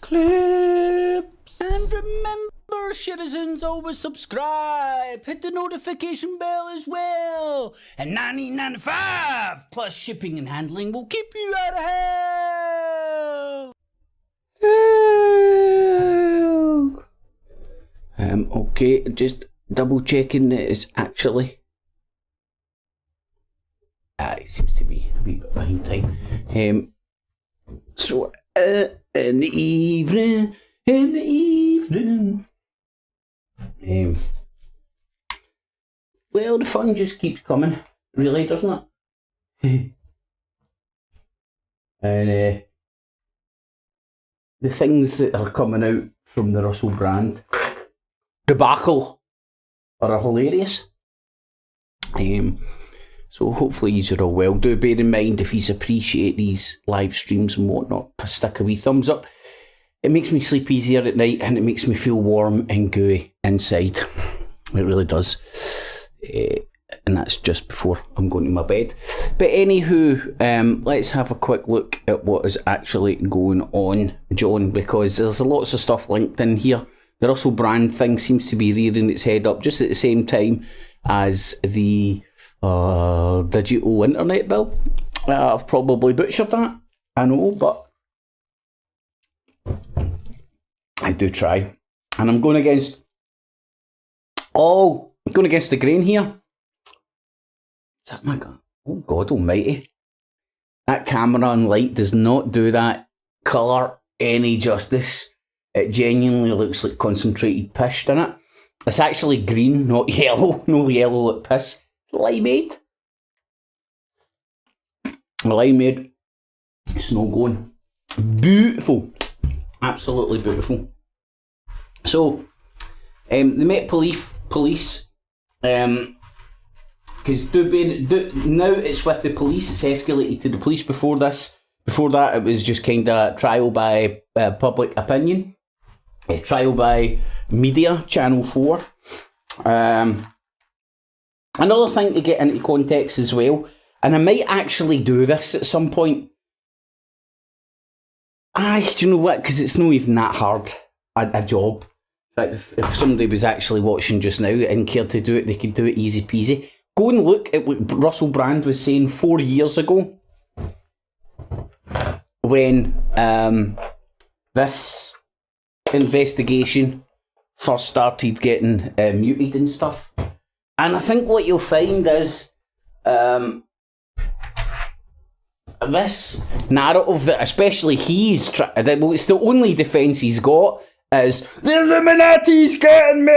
clips. And remember, citizens, always subscribe. Hit the notification bell as well. And $19.95 plus shipping and handling will keep you out of hell. Okay, just double checking that it's actually. It seems to be a wee bit behind time. So, in the evening. Well, the fun just keeps coming, really, doesn't it? And the things that are coming out from the Russell Brand debacle are hilarious. So hopefully you are all well. Do bear in mind, if you appreciate these live streams and whatnot, stick a wee thumbs up. It makes me sleep easier at night and it makes me feel warm and gooey inside. It really does. And that's just before I'm going to my bed. But anywho, let's have a quick look at what is actually going on, John, because there's lots of stuff linked in here. The Russell Brand thing seems to be rearing its head up just at the same time as the digital internet bill. I've probably butchered that, I know, but I do try. And I'm going against the grain here. Is that my God? Oh God almighty. That camera and light does not do that colour any justice. It genuinely looks like concentrated piss, doesn't it? It's actually green, not yellow. No yellow like piss. Limeade. Limeade. Snow going. Beautiful. Absolutely beautiful. So, the Met Police, because now it's with the police, it's escalated to the police. Before that it was just kind of trial by public opinion. Trial by media, Channel 4. Another thing to get into context as well, and I might actually do this at some point. Do you know what? Because it's not even that hard a job. In fact, if somebody was actually watching just now and cared to do it, they could do it easy peasy. Go and look at what Russell Brand was saying 4 years ago when this investigation first started getting muted and stuff. And I think what you'll find is this narrative that especially it's the only defence he's got is the Illuminati's getting me.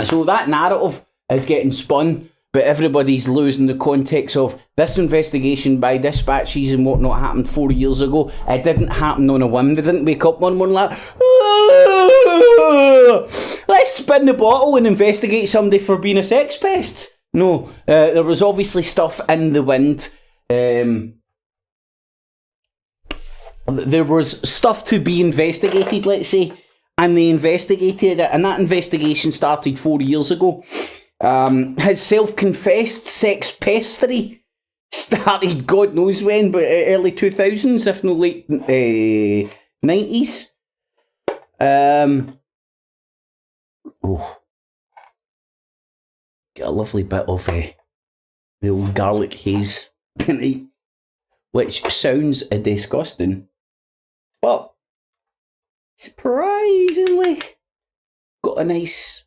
So that narrative is getting spun, but everybody's losing the context of this investigation by dispatches and whatnot happened 4 years ago. It didn't happen on a whim. They didn't wake up one morning like, let's spin the bottle and investigate somebody for being a sex pest. No, there was obviously stuff in the wind. There was stuff to be investigated, let's say, and they investigated it, and that investigation started 4 years ago. His self-confessed sex pestery started God knows when, but early 2000s, if not late 90s. Get a lovely bit of the old garlic haze tonight, which sounds disgusting, but surprisingly got a nice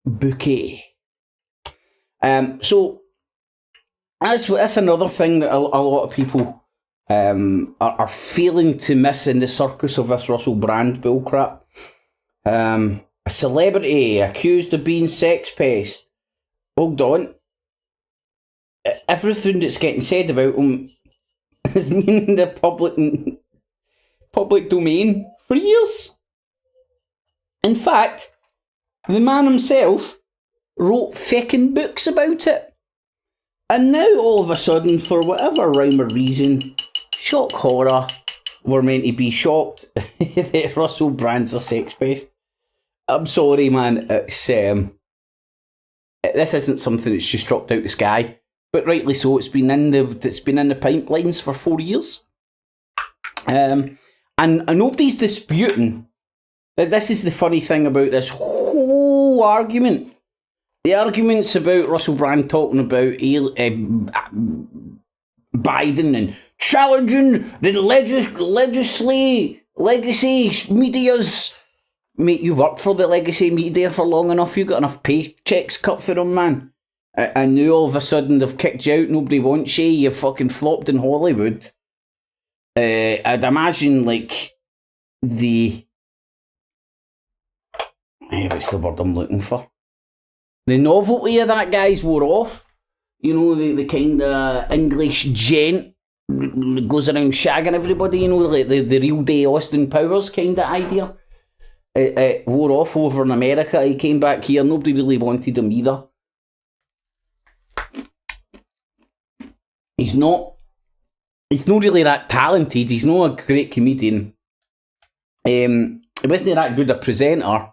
bouquet. So that's another thing that a lot of people are failing to miss in the circus of this Russell Brand bullcrap. A celebrity accused of being sex pest. Hold on. Everything that's getting said about him has been in the public domain for years. In fact, the man himself wrote feckin' books about it. And now all of a sudden, for whatever rhyme or reason, shock horror, we're meant to be shocked that Russell Brand's a sex pest. I'm sorry, man. It's this isn't something that's just dropped out the sky, but rightly so. It's been in the pipelines for 4 years. And nobody's disputing that this is the funny thing about this whole argument. The arguments about Russell Brand talking about Biden and challenging the legacy media's. Mate, you worked for the legacy media for long enough. You got enough paychecks cut for them, man. And now all of a sudden they've kicked you out. Nobody wants you. You fucking flopped in Hollywood. I'd imagine, like, what's the word I'm looking for? The novelty of that guy's wore off. You know, the kind of English gent goes around shagging everybody, you know, like the real day Austin Powers kind of idea. It wore off over in America. He came back here. Nobody really wanted him either. He's not really that talented. He's not a great comedian. He wasn't that good a presenter.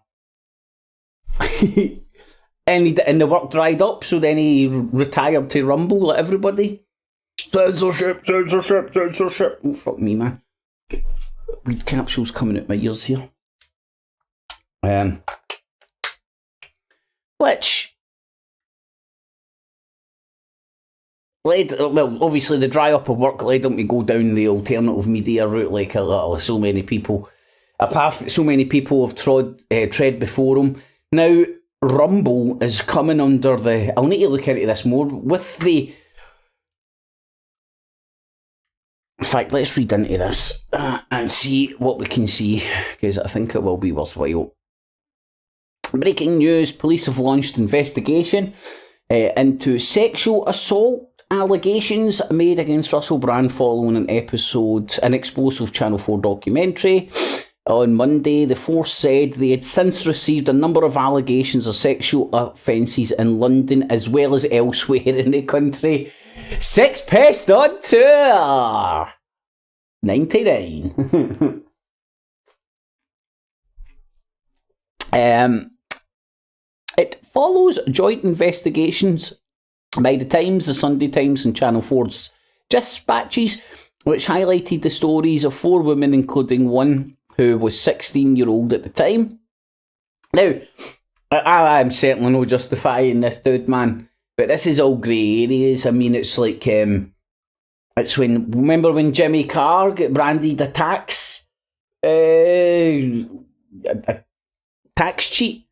and the work dried up, so then he retired to Rumble like everybody. Censorship. Oh, fuck me, man. Weed capsules coming out my ears here. Which led, well, obviously the dry up of work led him to go down the alternative media route, like so many people. A path that so many people have tread before him. Now, Rumble is coming under the. I'll need to look into this more with the. In fact, let's read into this and see what we can see, because I think it will be worthwhile. Breaking news, police have launched investigation into sexual assault allegations made against Russell Brand following an explosive Channel 4 documentary. On Monday, the force said they had since received a number of allegations of sexual offences in London as well as elsewhere in the country. Sex Pest on tour! 99. It follows joint investigations by the Times, the Sunday Times and Channel 4's dispatches, which highlighted the stories of 4 women, including one who was 16-year-old at the time. Now, I'm certainly not justifying this dude, man, but this is all grey areas. I mean, it's like, it's remember when Jimmy Carr got branded a tax cheat?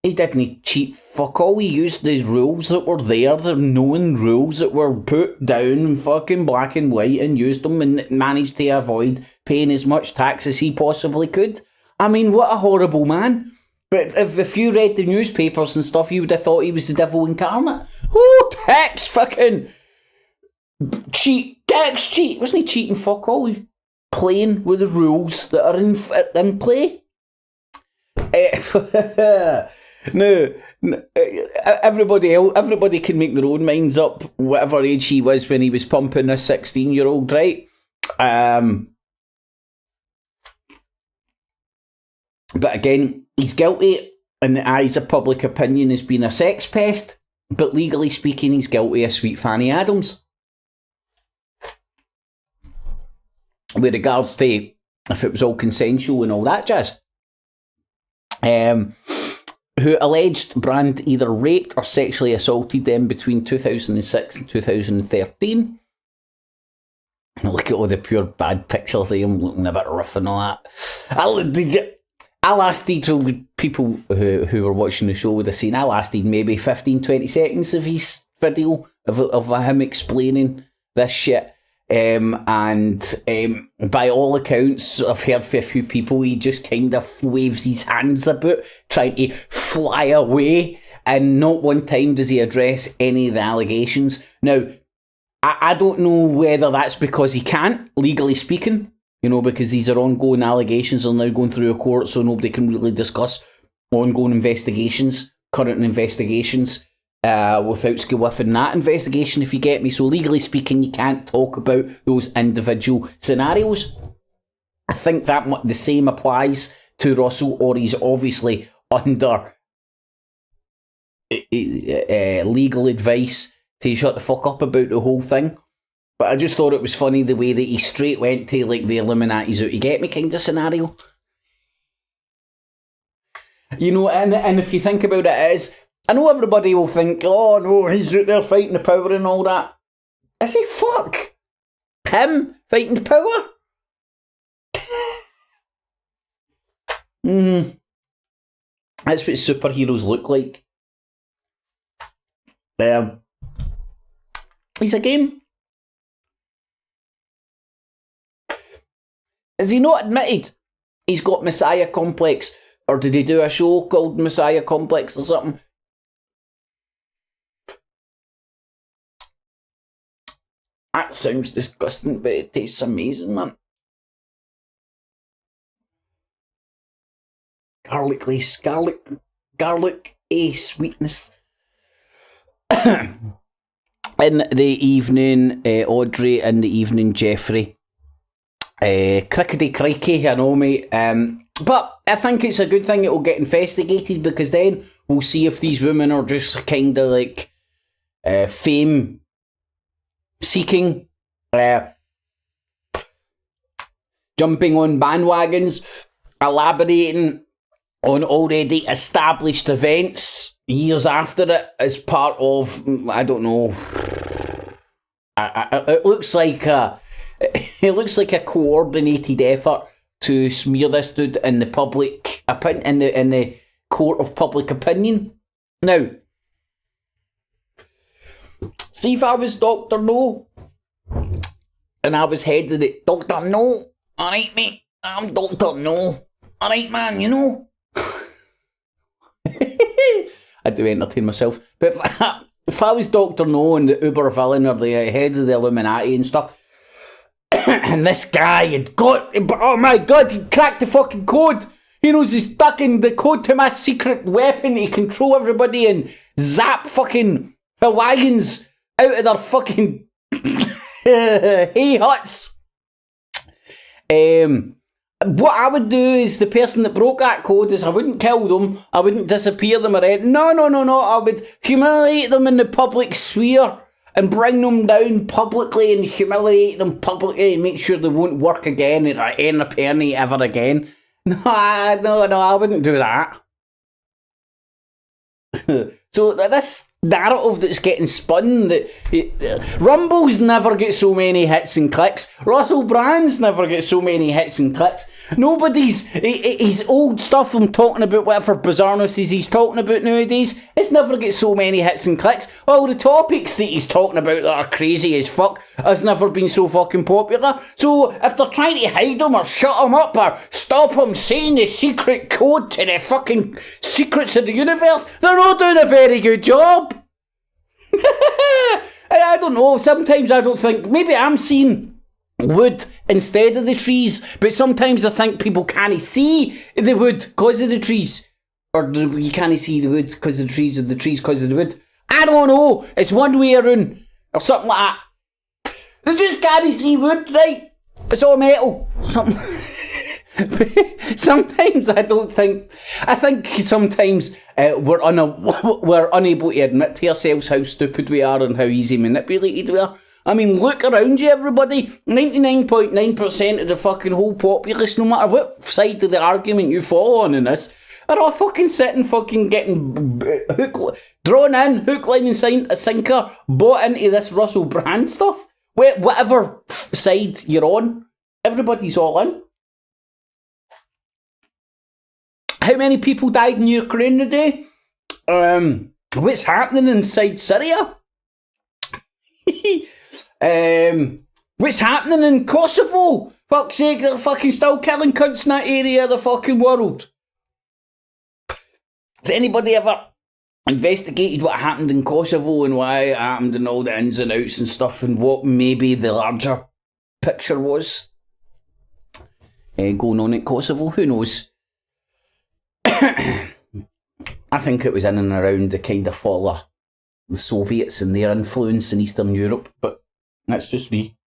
He didn't cheat fuck all. He used the rules that were there, the known rules that were put down in fucking black and white, and used them and managed to avoid paying as much tax as he possibly could. I mean, what a horrible man. But if you read the newspapers and stuff, you would have thought he was the devil incarnate. Oh, tax fucking cheat, tax cheat. Wasn't he cheating fuck all? He was playing with the rules that are in play. No, everybody can make their own minds up whatever age he was when he was pumping a 16-year-old, right? But again, he's guilty in the eyes of public opinion as being a sex pest, but legally speaking, he's guilty of Sweet Fanny Adams. With regards to if it was all consensual and all that jazz. Who alleged Brand either raped or sexually assaulted them between 2006 and 2013. Look at all the pure bad pictures of him looking a bit rough and all that. I lasted, people who were watching the show would have seen, I lasted maybe 15-20 seconds of his video of him explaining this shit. And by all accounts, I've heard from a few people, he just kind of waves his hands about, trying to fly away, and not one time does he address any of the allegations. Now, I don't know whether that's because he can't, legally speaking, you know, because these are ongoing allegations are now going through a court, so nobody can really discuss ongoing investigations, current investigations, without skill-whiffing that investigation, if you get me. So legally speaking, you can't talk about those individual scenarios. I think that the same applies to Russell, or he's obviously under legal advice to shut the fuck up about the whole thing. But I just thought it was funny the way that he straight went to like the Illuminati's out to get me kind of scenario. You know, and if you think about it, I know everybody will think, oh no, he's out there fighting the power and all that. Is he? Fuck him fighting the power? That's what superheroes look like. He's a game. Has he not admitted he's got Messiah complex? Or did he do a show called Messiah Complex or something? That sounds disgusting, but it tastes amazing, man. Garlic lace, garlic sweetness. In the evening, Audrey. In the evening, Jeffrey. Crickety crikey, I know, mate. But I think it's a good thing it will get investigated, because then we'll see if these women are just kind of like fame seeking, jumping on bandwagons, elaborating on already established events years after it as part of, I don't know. It looks like a coordinated effort to smear this dude in the public in the court of public opinion. Now, see if I was Dr. No and I was head of it. Dr. No, alright mate, I'm Dr. No, alright man, you know. I do entertain myself, but if I was Dr. No and the Uber villain or the head of the Illuminati and stuff, and this guy had got, oh my god, he cracked the fucking code. He knows he's fucking the code to my secret weapon to control everybody and zap fucking Hawaiians out of their fucking hay huts. What I would do is, the person that broke that code, is I wouldn't kill them, I wouldn't disappear them or anything. No, I would humiliate them in the public sphere and bring them down publicly and humiliate them publicly and make sure they won't work again at any penny ever again. No, I wouldn't do that. So this narrative that's getting spun, that Rumble's never get so many hits and clicks, Russell Brand's never get so many hits and clicks, nobody's, his old stuff I'm talking about, whatever bizarrenesses he's talking about nowadays, it's never get so many hits and clicks. All the topics that he's talking about that are crazy as fuck has never been so fucking popular. So if they're trying to hide him or shut him up or stop him saying the secret code to the fucking secrets of the universe, they're not doing a very good job. I don't know, sometimes I don't think, maybe I'm seeing wood instead of the trees, but sometimes I think people can't see the wood because of the trees, or you can't see the wood because of the trees, or the trees because of the wood. I don't know, it's one way around or something like that. They just can't see wood, right? It's all metal, something. Sometimes I think sometimes we're unable to admit to ourselves how stupid we are and how easy manipulated we are. I mean, look around you, everybody. 99.9% of the fucking whole populace, no matter what side of the argument you fall on in this, are all fucking sitting, fucking getting drawn in, hook, line and sinker, bought into this Russell Brand stuff. Whatever side you're on, everybody's all in. How many people died in Ukraine today? What's happening inside Syria? What's happening in Kosovo? Fuck's sake, they're fucking still killing cunts in that area of the fucking world. Has anybody ever investigated what happened in Kosovo and why it happened and all the ins and outs and stuff, and what maybe the larger picture was going on in Kosovo? Who knows? I think it was in and around the kind of fall of the Soviets and their influence in Eastern Europe, but that's just me.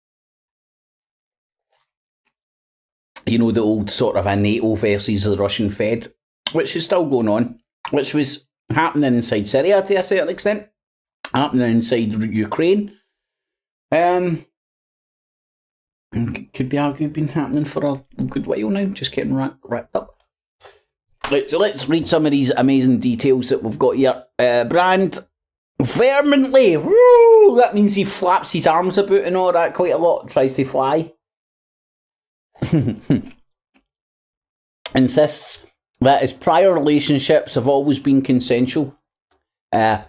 You know, the old sort of a NATO versus the Russian Fed, which is still going on, which was happening inside Syria to a certain extent, happening inside Ukraine. Could be argued been happening for a good while now, just getting wrapped up. Right, so let's read some of these amazing details that we've got here. Brand vehemently, woo, that means he flaps his arms about and all that quite a lot, tries to fly. Insists that his prior relationships have always been consensual. The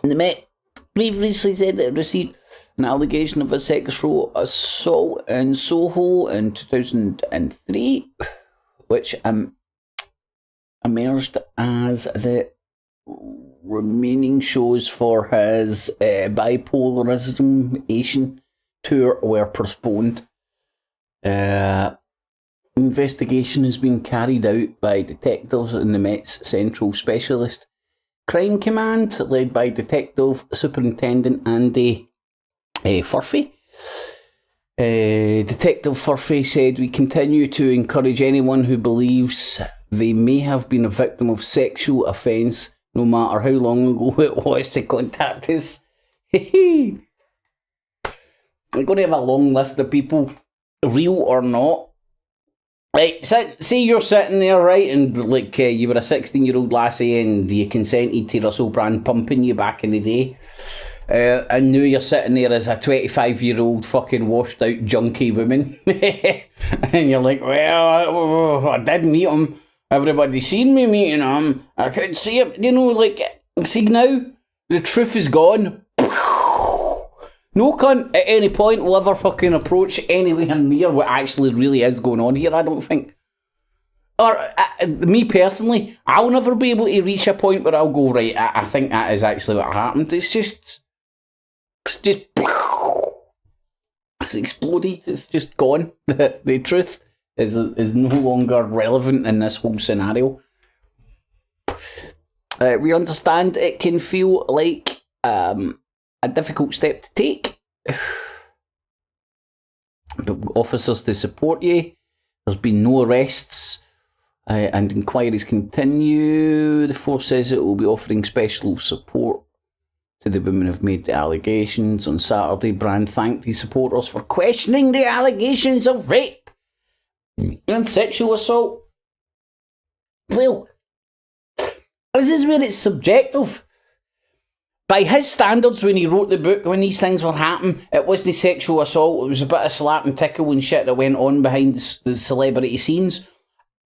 Met previously said that it received an allegation of a sexual assault in Soho in 2003, which emerged as the remaining shows for his bipolarism Asian tour were postponed. Investigation has been carried out by detectives in the Met's Central Specialist Crime Command, led by Detective Superintendent Andy Furphy. Detective Furphy said, "We continue to encourage anyone who believes they may have been a victim of sexual offence, no matter how long ago it was, to contact us." We're going to have a long list of people, real or not. Right, say you're sitting there, right, and like you were a 16-year-old lassie and you consented to Russell Brand pumping you back in the day. And now you're sitting there as a 25-year-old fucking washed out junkie woman. And you're like, well, I did meet him. Everybody seen me meeting him. I could see it. You know, like, see now, the truth is gone. No cunt at any point will ever fucking approach anywhere near what actually really is going on here, I don't think. Or, me personally, I'll never be able to reach a point where I'll go, right, I think that is actually what happened. It's exploded, it's just gone. The truth is no longer relevant in this whole scenario. We understand it can feel like a difficult step to take, but officers to support you. There's been no arrests, and inquiries continue. The force says it will be offering special support to the women who've made the allegations. On Saturday, Brand thanked his supporters for questioning the allegations of rape and sexual assault. Well, this is where it's subjective. By his standards, when he wrote the book, when these things were happening, it wasn't sexual assault, it was a bit of slap and tickle and shit that went on behind the celebrity scenes.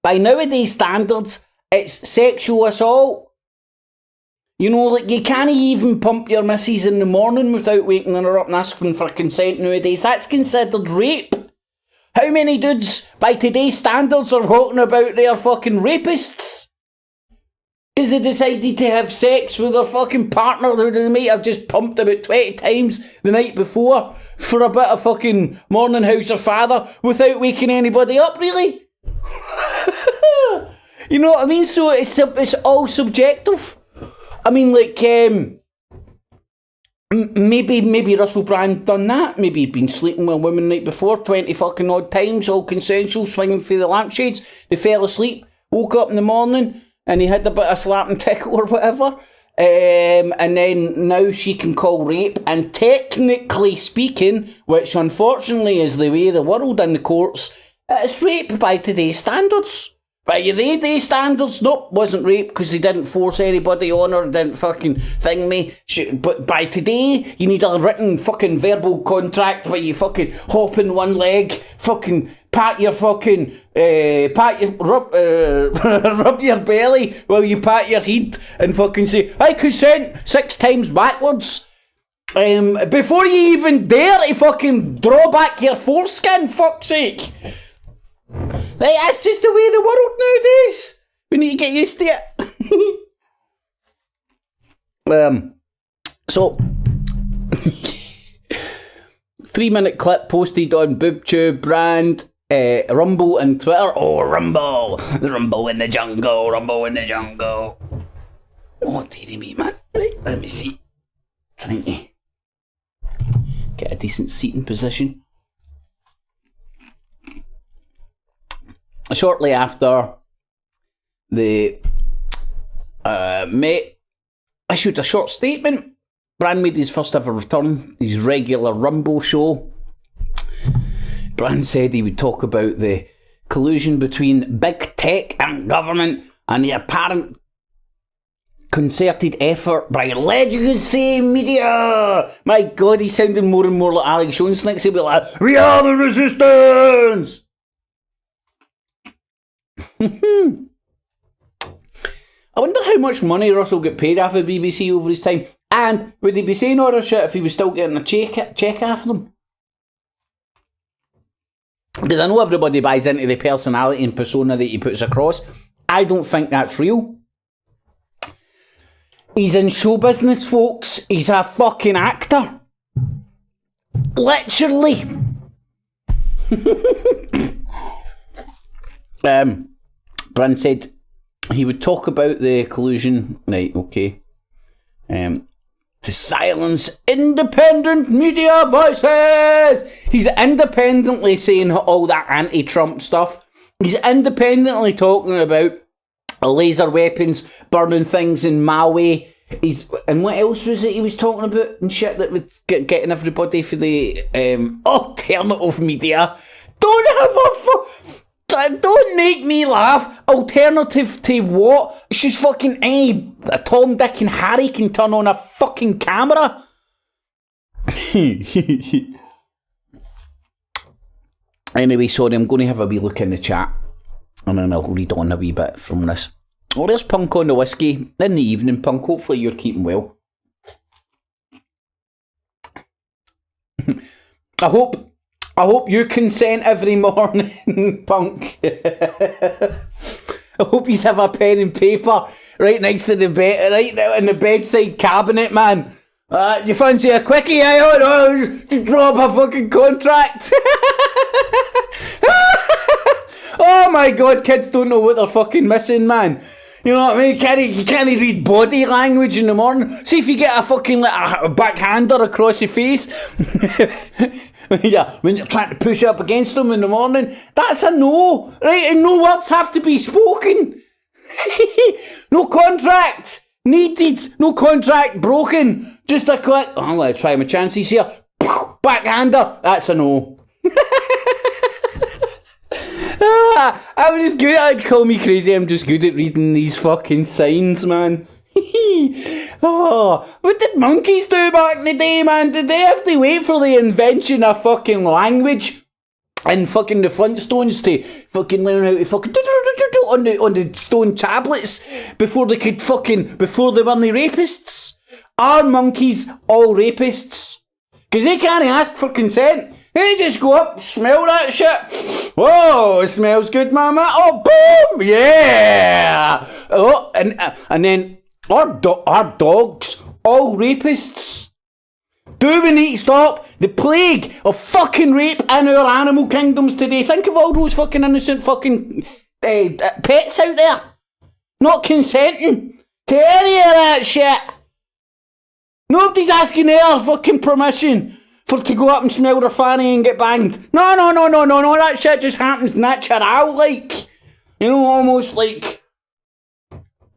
By nowadays standards, it's sexual assault. You know, like, you can't even pump your missus in the morning without waking her up and asking for consent nowadays. That's considered rape. How many dudes, by today's standards, are talking about their fucking rapists? Because they decided to have sex with their fucking partner who they might have just pumped about 20 times the night before for a bit of fucking morning house or father without waking anybody up, really? You know what I mean? So it's all subjective. I mean, like, maybe Russell Brand done that. Maybe he'd been sleeping with a woman the night before 20 fucking odd times, all consensual, swinging through the lampshades. They fell asleep, woke up in the morning, and he had a bit of slap and tickle or whatever. And then now she can call rape. And technically speaking, which unfortunately is the way the world in the courts, it's rape by today's standards. By today's standards, nope, wasn't rape because he didn't force anybody on her, didn't fucking thing me. But by today, you need a written fucking verbal contract where you fucking hop in one leg, fucking rub your belly while you pat your head and fucking say, I consent 6 times backwards. Before you even dare to fucking draw back your foreskin, fuck's sake. That's just the way of the world nowadays. We need to get used to it. So 3-minute clip posted on BoobTube, Brand, Rumble and Twitter. Oh, Rumble in the jungle, Rumble in the jungle. Oh, dearie me, man. Right, let me see. Trying to get a decent seating position. Shortly after, the Met issued a short statement Bran made his first ever return, his regular Rumble show. Bran said he would talk about the collusion between big tech and government and the apparent concerted effort by legacy media. My God, he's sounding more and more like Alex Jones next. He'll be like, we are the resistance! I wonder how much money Russell got paid off the BBC over his time. And would he be saying all this shit if he was still getting a check after them? Because I know everybody buys into the personality and persona that he puts across. I don't think that's real. He's in show business, folks. He's a fucking actor. Literally. Bran said he would talk about the collusion. Right, okay. To silence independent media voices. He's independently saying all that anti-Trump stuff. He's independently talking about laser weapons, burning things in Maui. And what else was it he was talking about and shit that was getting everybody for the alternative media? Don't make me laugh. Alternative to what? It's just fucking any Tom, Dick and Harry can turn on a fucking camera. Anyway, sorry, I'm going to have a wee look in the chat and then I'll read on a wee bit from this. Oh, there's Punk on the whiskey. In the evening, Punk. Hopefully you're keeping well. I hope you consent every morning, Punk. I hope you have a pen and paper right next to the bed, right now in the bedside cabinet, man. You fancy a quickie? I don't know. Just draw up a fucking contract. Oh my God, kids don't know what they're fucking missing, man. You know what I mean? You can't read body language in the morning. See if you get a fucking a backhander across your face. Yeah, when you're trying to push up against them in the morning, that's a no, right? And no words have to be spoken. No contract needed, no contract broken. Just a quick, I'm going to try my chances here. Backhander, that's a no. I'm just good at, call me crazy, I'm just good at reading these fucking signs, man. Oh, what did monkeys do back in the day, man? Did they have to wait for the invention of fucking language and fucking the Flintstones to fucking learn how to fucking on the stone tablets before they weren't the rapists? Are monkeys all rapists? Because they can't ask for consent. They just go up, smell that shit. Whoa, it smells good, mama. Oh, boom, yeah. Oh, and then our dogs all rapists. Do we need to stop the plague of fucking rape in our animal kingdoms today? Think of all those fucking innocent fucking pets out there not consenting to any of that shit. Nobody's asking their fucking permission to go up and smell their fanny and get banged. No, that shit just happens natural, like. You know, almost like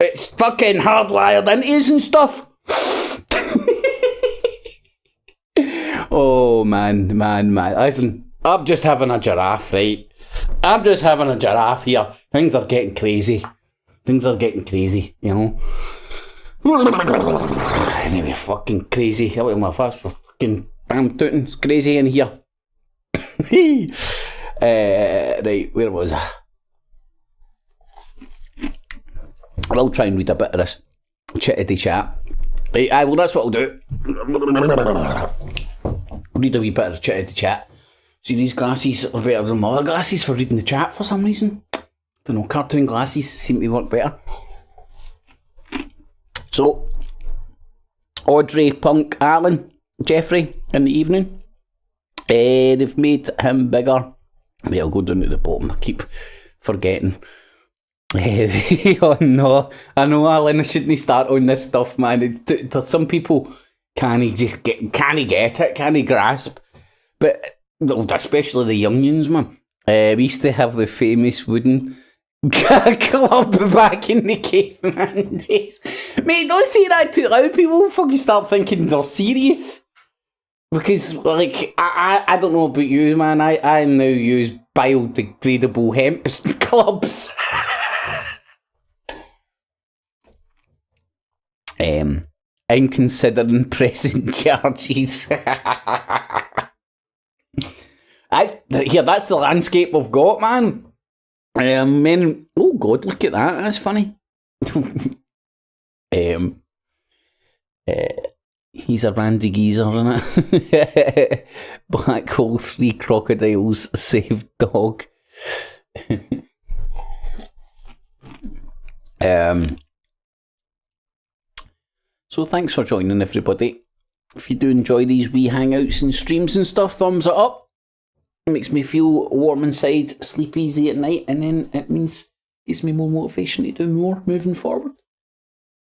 it's fucking hardwired into us and stuff. Oh, man. Listen, I'm just having a giraffe, right? I'm just having a giraffe here. Things are getting crazy, you know. Anyway, fucking crazy. I my fast for fucking bam tooting. It's crazy in here. Right, where was I? I'll try and read a bit of this chittity chat. Right, well, that's what I'll do. Read a wee bit of the chittity chat. See, these glasses are better than my other glasses for reading the chat for some reason. Don't know, cartoon glasses seem to work better. So, Audrey, Punk, Alan, Jeffrey in the evening. They've made him bigger. Maybe I'll go down to the bottom. I keep forgetting. Oh no, I know, Alan, I shouldn't start on this stuff, man. Some people can't get it, can't grasp. But especially the young'uns, man. We used to have the famous wooden Club back in the caveman days. Mate, don't say that too loud. People will fucking start thinking they're serious. Because, like, I don't know about you, man. I now use biodegradable hemp clubs. I'm considering pressing charges. That's the landscape I've got, man. Men, oh god, look at that. That's funny. He's a randy geezer, innit? Black hole 3 crocodiles saved dog. So thanks for joining, everybody. If you do enjoy these wee hangouts and streams and stuff, thumbs it up. It makes me feel warm inside, sleep easy at night, and then it gives me more motivation to do more moving forward.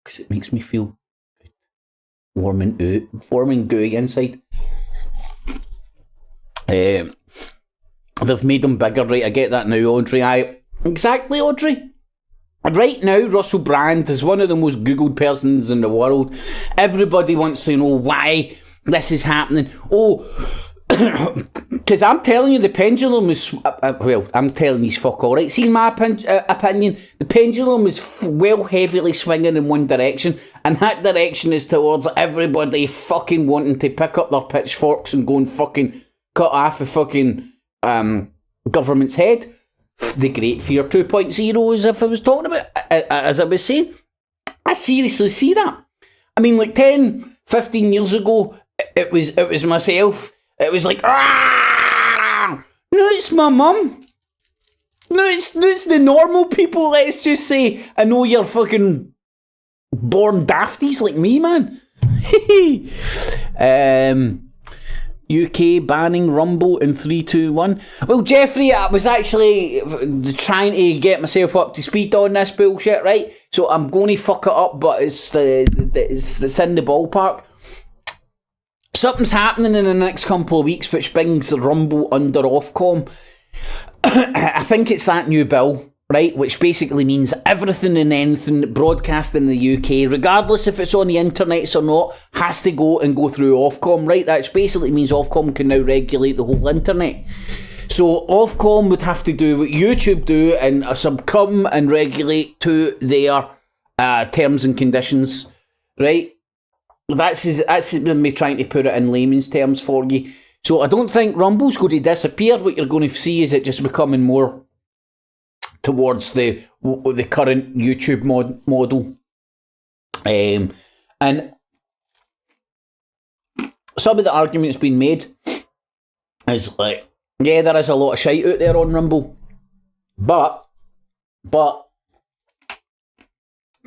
Because it makes me feel good. Warm and gooey inside. They've made them bigger, right? I get that now, Audrey. Exactly, Audrey. Right now, Russell Brand is one of the most Googled persons in the world. Everybody wants to know why this is happening. Oh, because I'm telling you, the pendulum is... well, I'm telling you fuck all, right? See, my opinion, the pendulum is heavily swinging in one direction, and that direction is towards everybody fucking wanting to pick up their pitchforks and go and fucking cut off a fucking government's head. The Great Fear 2.0, as if I was talking about, as I was saying. I seriously see that. I mean, like 10, 15 years ago, it was myself. It was like, ah! No, it's my mum. No, it's the normal people, let's just say. I know you're fucking born dafties like me, man. UK banning Rumble in 3, 2, 1. Well, Jeffrey, I was actually trying to get myself up to speed on this bullshit, right? So I'm going to fuck it up, but it's in the ballpark. Something's happening in the next couple of weeks which brings Rumble under Ofcom. I think it's that new bill, right, which basically means everything and anything broadcast in the UK, regardless if it's on the internet or not, has to go through Ofcom, right? That basically means Ofcom can now regulate the whole internet. So Ofcom would have to do what YouTube do and succumb and regulate to their terms and conditions, right? That's me trying to put it in layman's terms for you. So I don't think Rumble's going to disappear. What you're going to see is it just becoming more towards the current YouTube model. And some of the arguments being made is like, yeah, there is a lot of shite out there on Rumble, but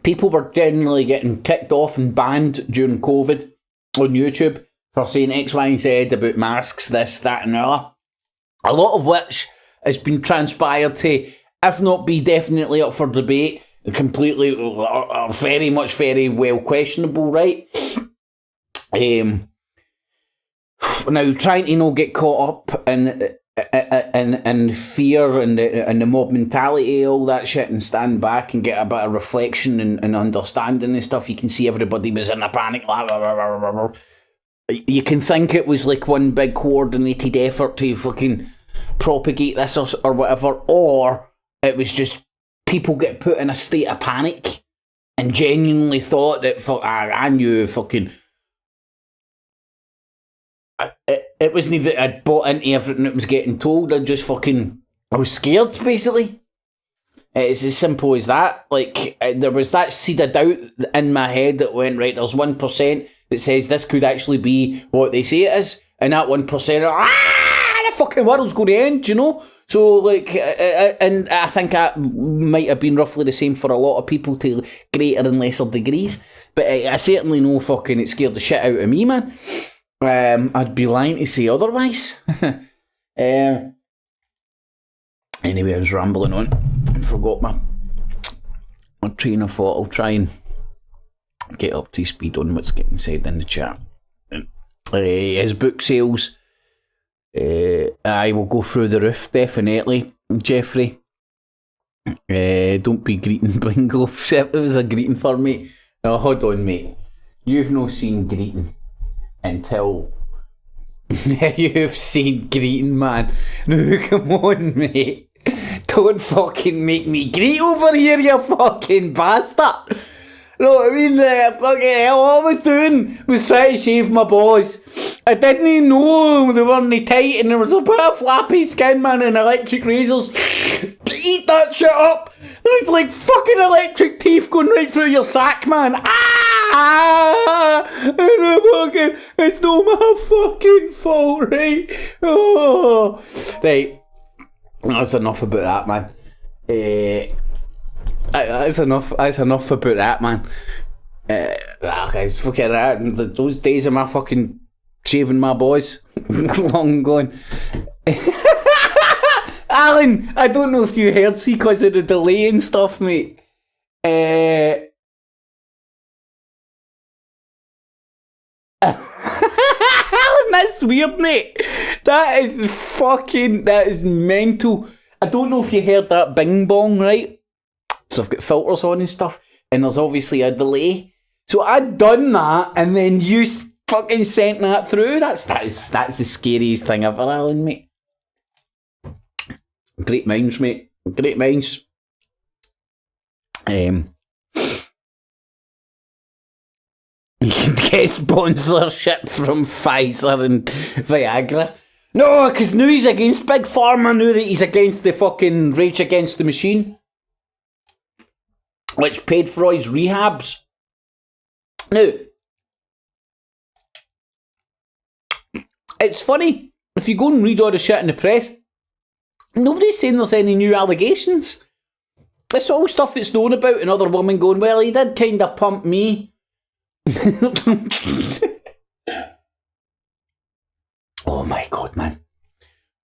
people were generally getting kicked off and banned during COVID on YouTube for saying X, Y, and Z about masks, this, that, and the other. A lot of which has been transpired to, if not be definitely up for debate, completely, or very much, very well questionable, right? Now, trying to not get caught up in fear and the mob mentality, all that shit, and stand back and get a bit of reflection and understanding and stuff. You can see everybody was in a panic. You can think it was like one big coordinated effort to fucking propagate this or whatever, or it was just people get put in a state of panic and genuinely thought that I knew fucking... It wasn't that I'd bought into everything that was getting told. I was scared, basically. It's as simple as that. Like, there was that seed of doubt in my head that went, right, there's 1% that says this could actually be what they say it is, and that 1%, the fucking world's going to end, you know? So, like, and I think that might have been roughly the same for a lot of people to greater and lesser degrees, but I certainly know fucking it scared the shit out of me, man. I'd be lying to say otherwise. Anyway, I was rambling on and forgot my train of thought. I'll try and get up to speed on what's getting said in the chat. His book sales, I will go through the roof, definitely, Jeffrey. Don't be greeting bingo. Shit, it was a greeting for me. Now, hold on, mate. You've no seen greeting until you've seen greeting, man. No, come on, mate. Don't fucking make me greet over here, you fucking bastard. No, I mean, fucking hell, all I was doing was trying to shave my balls. I didn't even know they weren't tight and there was a bit of flappy skin, man, and electric razors. Eat that shit up! There's like fucking electric teeth going right through your sack, man. Ah! It's not my fucking fault, right? Oh. Right. That's enough about that, man. That's enough about that, man. Okay, fucking that. Those days of my fucking shaving my boys, long gone. Alan, I don't know if you heard, see, because of the delay and stuff, mate. Alan, that's weird, mate. That is mental. I don't know if you heard that bing bong, right? So I've got filters on and stuff, and there's obviously a delay. So I'd done that, and then you fucking sent that through. That's the scariest thing ever, Alan, mate. Great minds, mate. Great minds. You can get sponsorship from Pfizer and Viagra. No, because now he's against Big Pharma, now that he's against the fucking Rage Against the Machine, which paid for all his rehabs. Now, it's funny, if you go and read all the shit in the press, nobody's saying there's any new allegations. It's all stuff that's known about, and other women going, well, he did kind of pump me. Oh my god, man.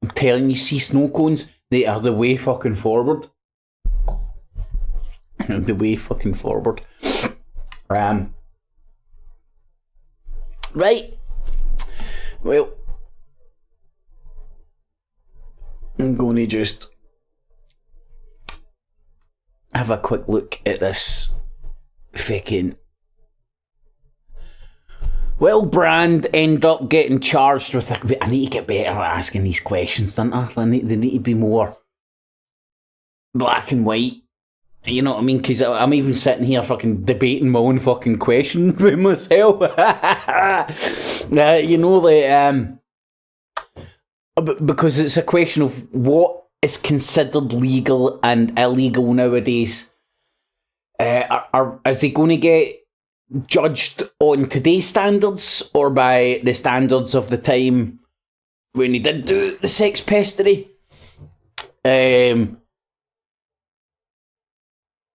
I'm telling you, see snow cones, they are the way fucking forward. The way fucking forward. Right. Well, I'm going to just have a quick look at this fucking... Will Brand end up getting charged with... I need to get better at asking these questions, don't I? They need to be more black and white. You know what I mean? Because I'm even sitting here fucking debating my own fucking question with myself. You know, because it's a question of what is considered legal and illegal nowadays. Is he going to get judged on today's standards or by the standards of the time when he did do the sex pestery?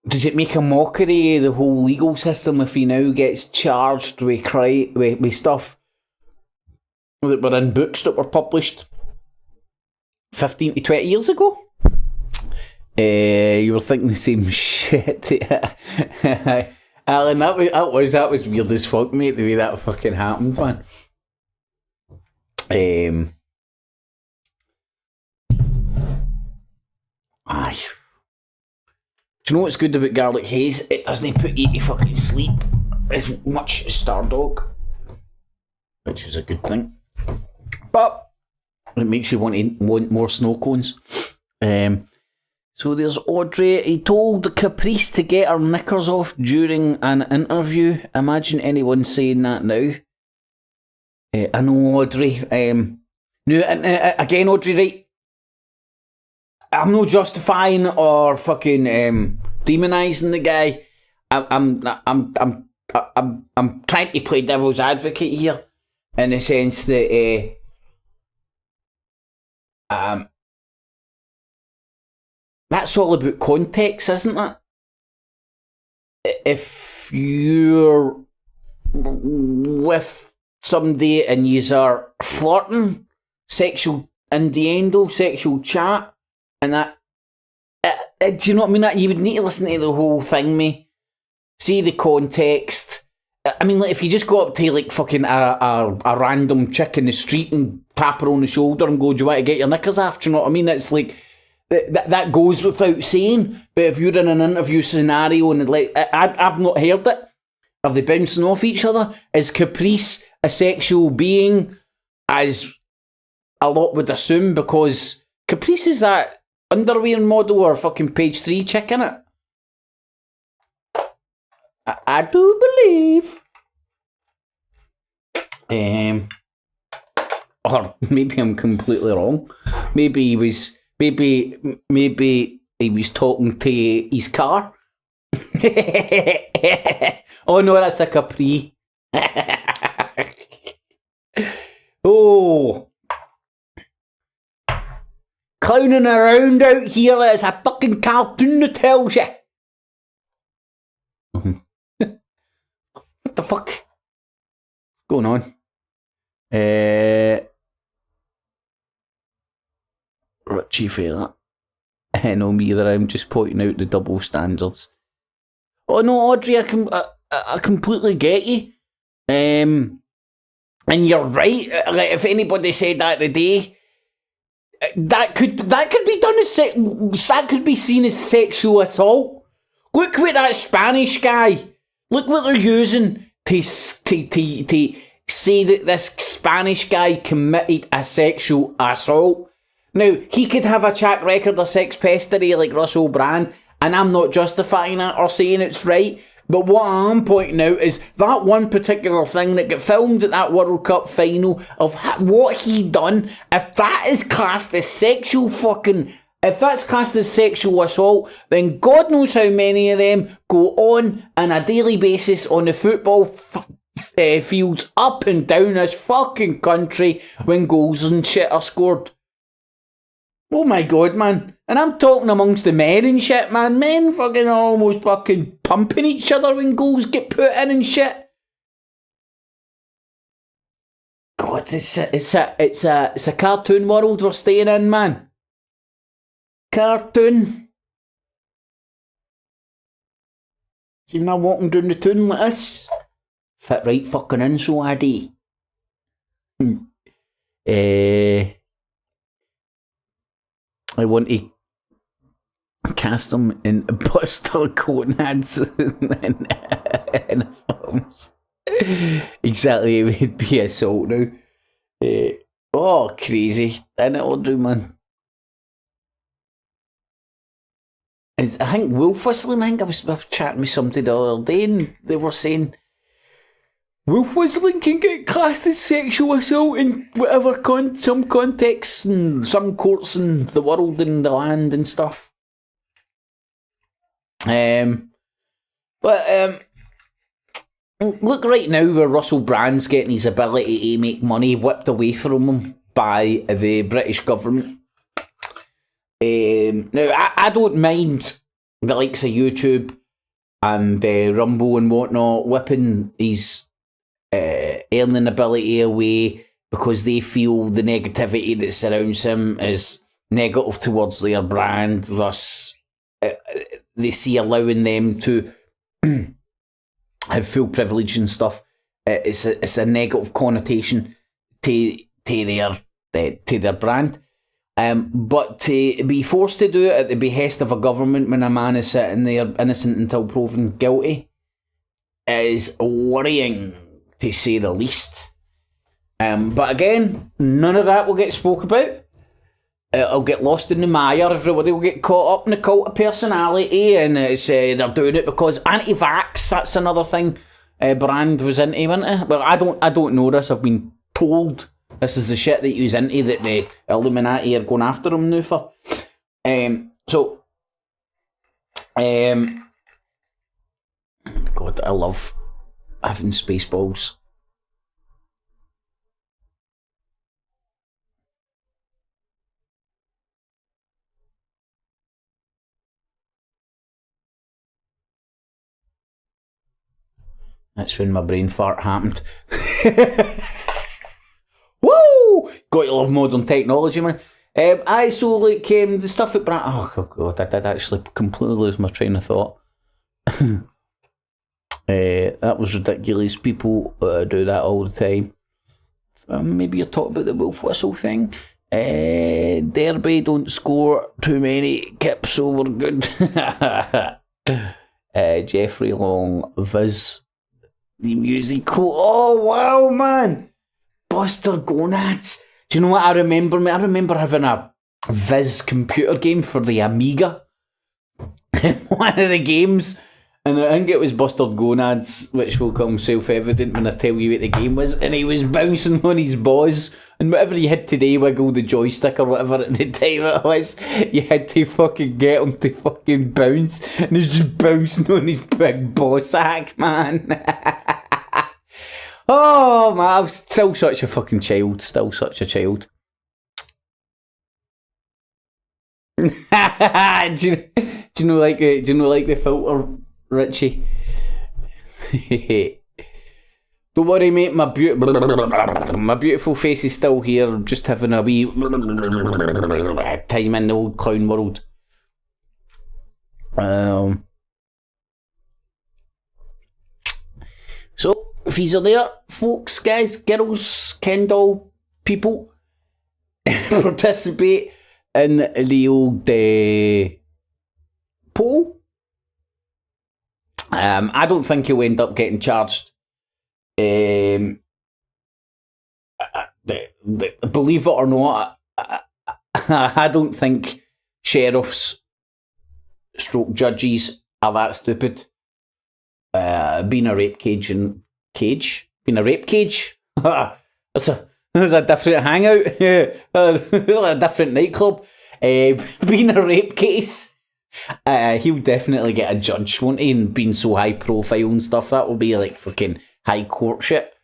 Does it make a mockery of the whole legal system if he now gets charged with stuff that were in books that were published 15 to 20 years ago? You were thinking the same shit. Alan, that was weird as fuck, mate, the way that fucking happened, man. Aye. Do you know what's good about garlic haze? It doesn't put you to fucking sleep as much as Stardog, which is a good thing. But it makes you want more snow cones. So there's Audrey. He told Caprice to get her knickers off during an interview. Imagine anyone saying that now. I know, Audrey. Again, Audrey, right? I'm not justifying or fucking demonising the guy. I'm trying to play devil's advocate here, in the sense that that's all about context, isn't it? If you're with somebody and you are flirting, sexual innuendo, sexual chat, and that, do you know what I mean? That you would need to listen to the whole thing, mate. See the context. I mean, like, if you just go up to like fucking a random chick in the street and tap her on the shoulder and go, "Do you want to get your knickers off?" Do you know what I mean? It's like, that goes without saying. But if you're in an interview scenario and like, I've not heard it. Are they bouncing off each other? Is Caprice a sexual being? As a lot would assume, because Caprice is that underwear model or fucking page 3 chick, innit? I do believe. Or maybe I'm completely wrong. Maybe he was talking to his car. Oh no, that's a Capri. Oh, clowning around out here. It's a fucking cartoon that tells you. What the fuck? What's going on? Richie for that. No, me either. I'm just pointing out the double standards. Oh no, Audrey, I completely get you. And you're right. Like, if anybody said that today, that could be done as that could be seen as sexual assault. Look what that Spanish guy. Look what they're using to say that this Spanish guy committed a sexual assault. Now, he could have a track record of sex pestery like Russell Brand, and I'm not justifying that or saying it's right. But what I'm pointing out is that one particular thing that got filmed at that World Cup final of what he done, if that is classed as sexual if that's classed as sexual assault, then God knows how many of them go on a daily basis on the football fields up and down this fucking country when goals and shit are scored. Oh my God, man. And I'm talking amongst the men and shit, man. Men fucking almost fucking pumping each other when goals get put in and shit. God, it's a cartoon world we're staying in, man. Cartoon. See when I'm walking down the toon like this? Fit right fucking in, so I do. I want to cast him in Buster Coneheads in films. Exactly, it would be assault now. Oh, crazy. Isn't it, Audrey, man? I think wolf whistling, I was chatting with somebody the other day and they were saying wolf whistling can get classed as sexual assault in whatever some contexts and some courts in the world and the land and stuff. Look right now where Russell Brand's getting his ability to make money whipped away from him by the British government. Now, I don't mind the likes of YouTube and Rumble and whatnot whipping his earning ability away because they feel the negativity that surrounds him is negative towards their brand, thus they see allowing them to have full privilege and stuff. It's a negative connotation to their brand. But to be forced to do it at the behest of a government when a man is sitting there innocent until proven guilty is worrying, to say the least. But again, none of that will get spoke about. It'll get lost in the mire. Everybody will get caught up in the cult of personality, and it's they're doing it because anti-vax. That's another thing. Brand was into, wasn't it? Well, I don't know this. I've been told. This is the shit that he's into that the Illuminati are going after him now for. God, I love having Spaceballs. That's when my brain fart happened. Woo! Got to love modern technology, man. The stuff at Brand. Oh God, I did actually completely lose my train of thought. That was ridiculous. People do that all the time. Maybe you're talking about the wolf whistle thing. Derby don't score too many kips, so we're good. Jeffrey Long, Viz, the musical. Oh, wow, man. Buster Gonads. Do you know what I remember? I remember having a Viz computer game for the Amiga. One of the games. And I think it was Buster Gonads, which will come self-evident when I tell you what the game was. And he was bouncing on his balls. And whatever you had today, wiggle the joystick or whatever at the time it was, you had to fucking get him to fucking bounce. And he's just bouncing on his big ball sack, man. Oh, man, I was still such a fucking child. Still such a child. do you know like the filter, Richie? Don't worry, mate. My beautiful face is still here. I'm just having a wee time in the old clown world. So if you're there, folks, guys, girls, Ken doll people, participate in the old poll. I don't think he'll end up getting charged. Believe it or not, I don't think sheriffs stroke judges are that stupid. Being a rape cage and being a rape cage. That's a different hangout. A different nightclub. Being a rape case. He'll definitely get a judge, won't he? And being so high profile and stuff, that will be like fucking high court shit.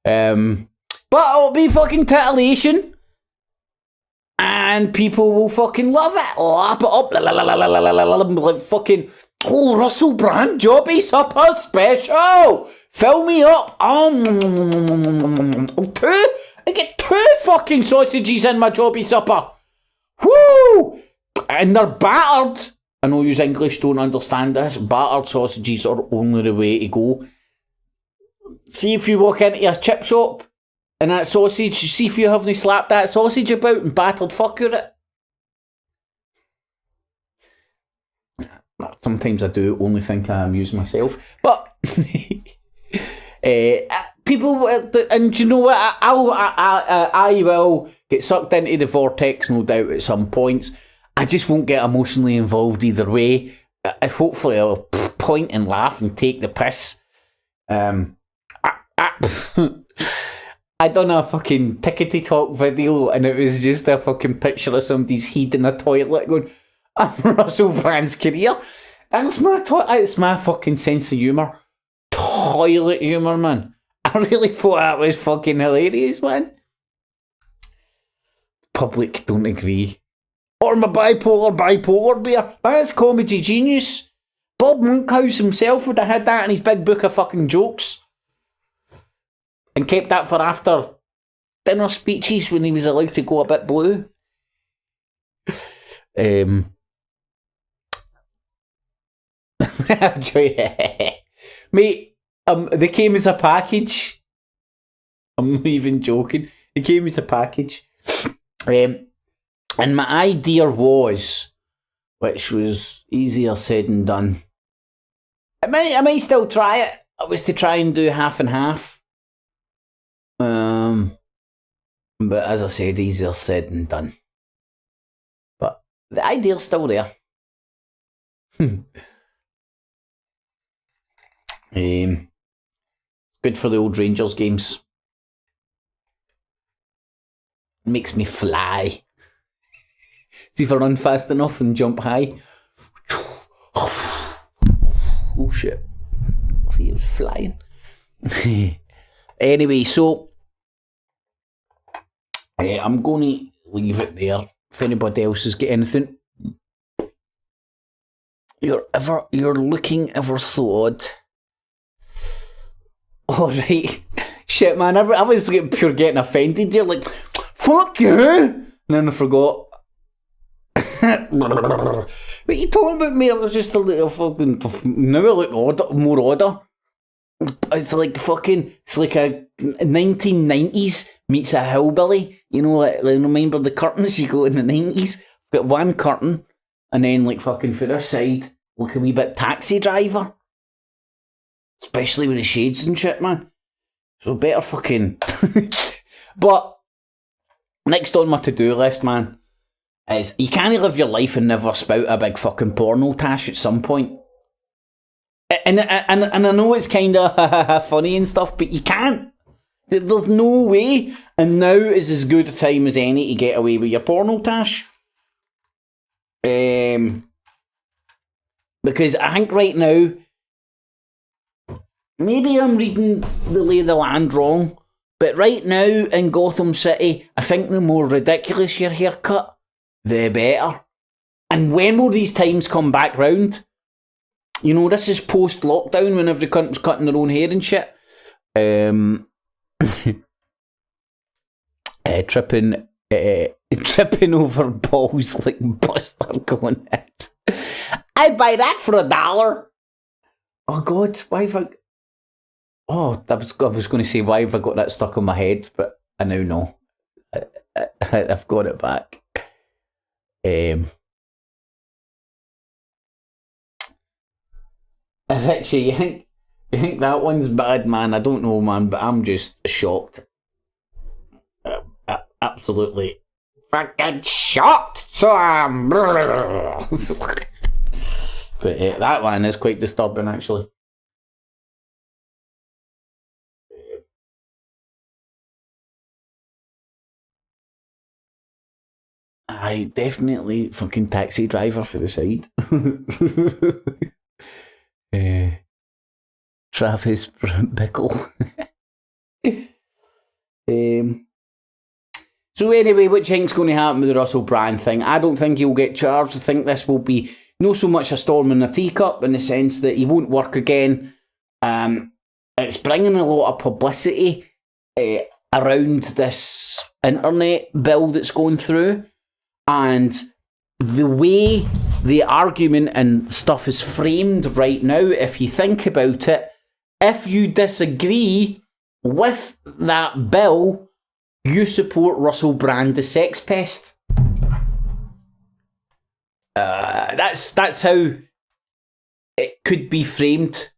But it'll be fucking titillation. And people will fucking love it. Lap it up. Like fucking, oh, Russell Brand Jobby Supper Special. Fill me up. Two. I get 2 fucking sausages in my Jobby Supper. Woo! And they're battered. I know you English don't understand this. Battered sausages are only the way to go. See if you walk into a chip shop and that sausage, see if you haven't slapped that sausage about and battered fuck with it. Sometimes I do only think I amuse myself. But people, and you know what, I will get sucked into the vortex, no doubt, at some points. I just won't get emotionally involved either way. Hopefully I'll point and laugh and take the piss. I done a fucking Tickety Talk video and it was just a fucking picture of somebody's head in a toilet going, I'm Russell Brand's career. And it's my fucking sense of humour. Toilet humour, man. I really thought that was fucking hilarious, man. Public don't agree. Or my bipolar beer. That's comedy genius. Bob Monkhouse himself would have had that in his big book of fucking jokes. And kept that for after dinner speeches when he was allowed to go a bit blue. Mate, they came as a package. I'm not even joking. They came as a package. And my idea was, which was easier said than done. I might still try it. I was to try and do half and half. But as I said, easier said than done. But the idea's still there. Good for the old Rangers games. Makes me fly. See if I run fast enough and jump high. Oh shit. See, it was flying. Anyway, so I'm going to leave it there. If anybody else has got anything you're looking ever so odd. Alright. Shit, man, I was getting offended there, like, fuck you! And then I forgot. What are you talking about, mate? I was just a little fucking... Now I look more odder. It's like it's like a 1990s meets a hillbilly. You know, like remember the curtains you go in the 90s? Got one curtain, and then like fucking for this side, like a wee bit Taxi Driver. Especially with the shades and shit, man. So better fucking... But, next on my to-do list, man, is you can't live your life and never spout a big fucking porno tash at some point. And I know it's kind of funny and stuff, but you can't. There's no way. And now is as good a time as any to get away with your porno tash. Because I think right now, maybe I'm reading the lay of the land wrong, but right now in Gotham City, I think the more ridiculous your haircut, the better. And when will these times come back round? You know, this is post-lockdown when every cunt was cutting their own hair and shit. Tripping over balls like Buster going it. I'd buy that for $1. Oh God, why have I... Oh, I was going to say, why have I got that stuck in my head? But I now know. I've got it back. Richie, you think that one's bad, man? I don't know, man, but I'm just shocked. Absolutely fucking shocked. So but that one is quite disturbing, actually. I definitely fucking Taxi Driver for the side. Travis Bickle. So anyway, what do you think's going to happen with the Russell Brand thing? I don't think he'll get charged. I think this will be not so much a storm in a teacup in the sense that he won't work again. It's bringing a lot of publicity around this internet bill that's going through. And the way the argument and stuff is framed right now, if you think about it, if you disagree with that bill, you support Russell Brand, the sex pest. That's how it could be framed.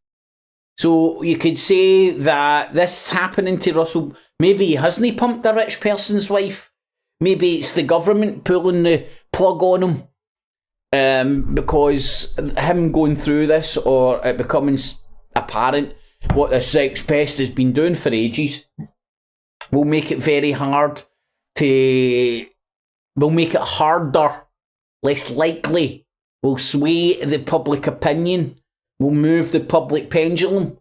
So you could say that this happening to Russell, maybe he hasn't pumped a rich person's wife. Maybe it's the government pulling the plug on him because him going through this or it becoming apparent what the sex pest has been doing for ages will make it very hard will make it harder, less likely, will sway the public opinion, will move the public pendulum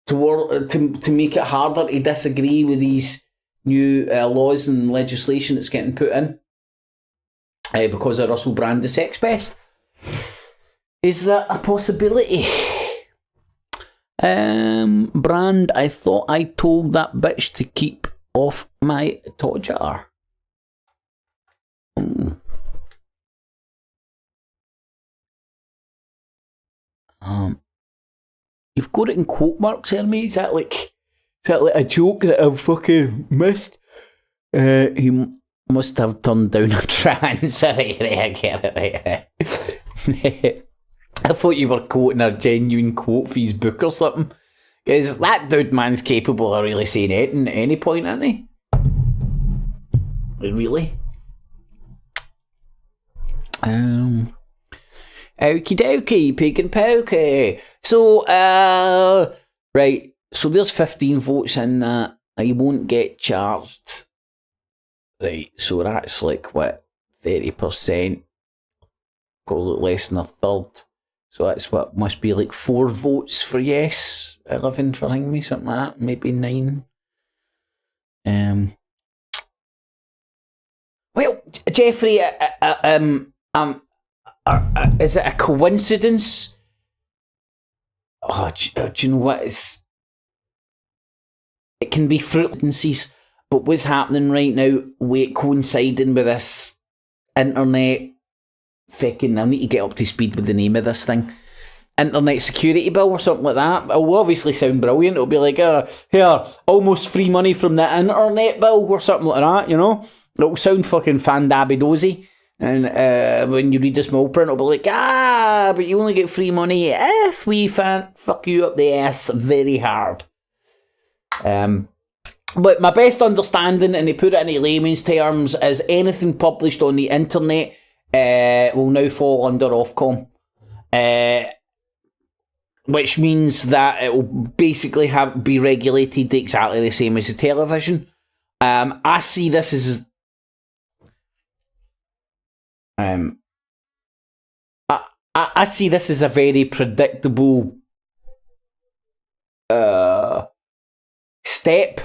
to make it harder to disagree with these new laws and legislation that's getting put in because of Russell Brand, the sex pest. Is that a possibility? Brand, I thought I told that bitch to keep off my Todger. You've got it in quote marks here, mate. Is that like a joke that I've fucking missed? He must have turned down a trans. Right, I get it, right. I thought you were quoting a genuine quote for his book or something. Because that dude, man's capable of really saying anything at any point, isn't he? Really? Okie dokie, pig and pokey. So, right. So there's 15 votes in that. He won't get charged. Right, so that's like, what, 30%? Call it less than a third. So that's what, must be like 4 votes for yes, 11 for me, something like that, maybe 9. Well, Jeffrey, is it a coincidence? Oh, do you know what? It can be fruitances, but what's happening right now, coinciding with this internet, fucking, I need to get up to speed with the name of this thing. internet security bill or something like that. It will obviously sound brilliant. It'll be like, here, almost free money from the internet bill or something like that, you know? It'll sound fucking fandabby-dozy. And when you read the small print, it'll be like, but you only get free money if we fuck you up the ass very hard. But my best understanding, and they put it in layman's terms, is anything published on the internet will now fall under Ofcom. Which means that it will basically be regulated exactly the same as the television. I see this as... I see this as a very predictable step.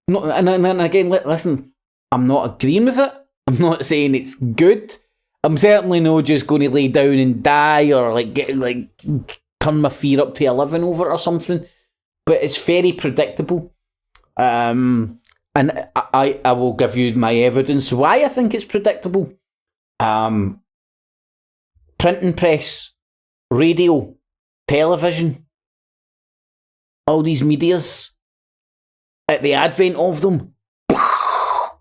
And again, listen, I'm not agreeing with it. I'm not saying it's good. I'm certainly not just going to lay down and die or turn my fear up to 11 over it or something. But it's very predictable. And I will give you my evidence why I think it's predictable. Printing press, radio, television, all these medias, at the advent of them,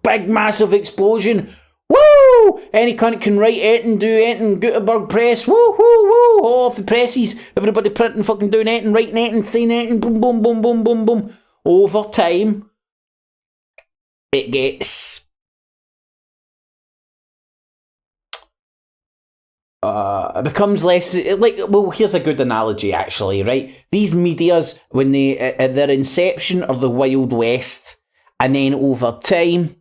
big massive explosion, woo! Any cunt can write anything, do anything, Gutenberg press, woo, woo, woo, all off the presses, everybody printing, fucking doing anything, writing anything, saying anything, boom, boom, boom, boom, boom, boom. Over time, it gets... it becomes less here's a good analogy actually, right? These medias, when they at their inception are the Wild West, and then over time,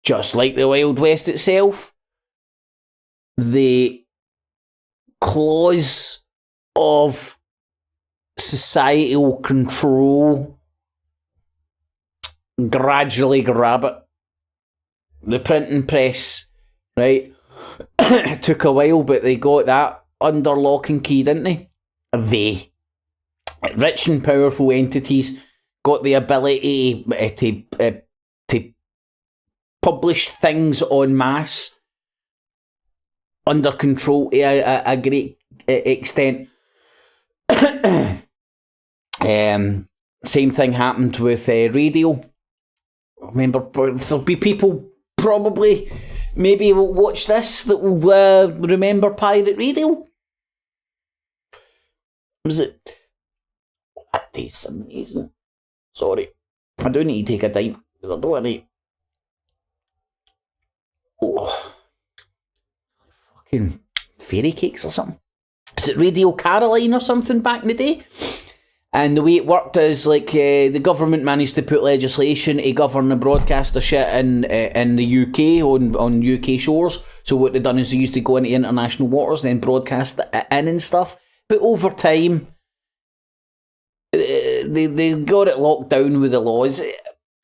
just like the Wild West itself, the claws of societal control gradually grab it. The printing press, right? It took a while, but they got that under lock and key, didn't they? Rich and powerful entities got the ability to publish things en masse under control to a great extent. Same thing happened with radio. Remember, there'll be people probably... maybe will watch this that will remember pirate radio. Was it? That tastes amazing. Sorry, I do need to take a dime because I don't want to. Oh, fucking fairy cakes or something. Is it Radio Caroline or something back in the day? And the way it worked is the government managed to put legislation to govern the broadcaster shit in the UK on UK shores. So what they've done is they used to go into international waters and then broadcast it in and stuff. But over time, they got it locked down with the laws.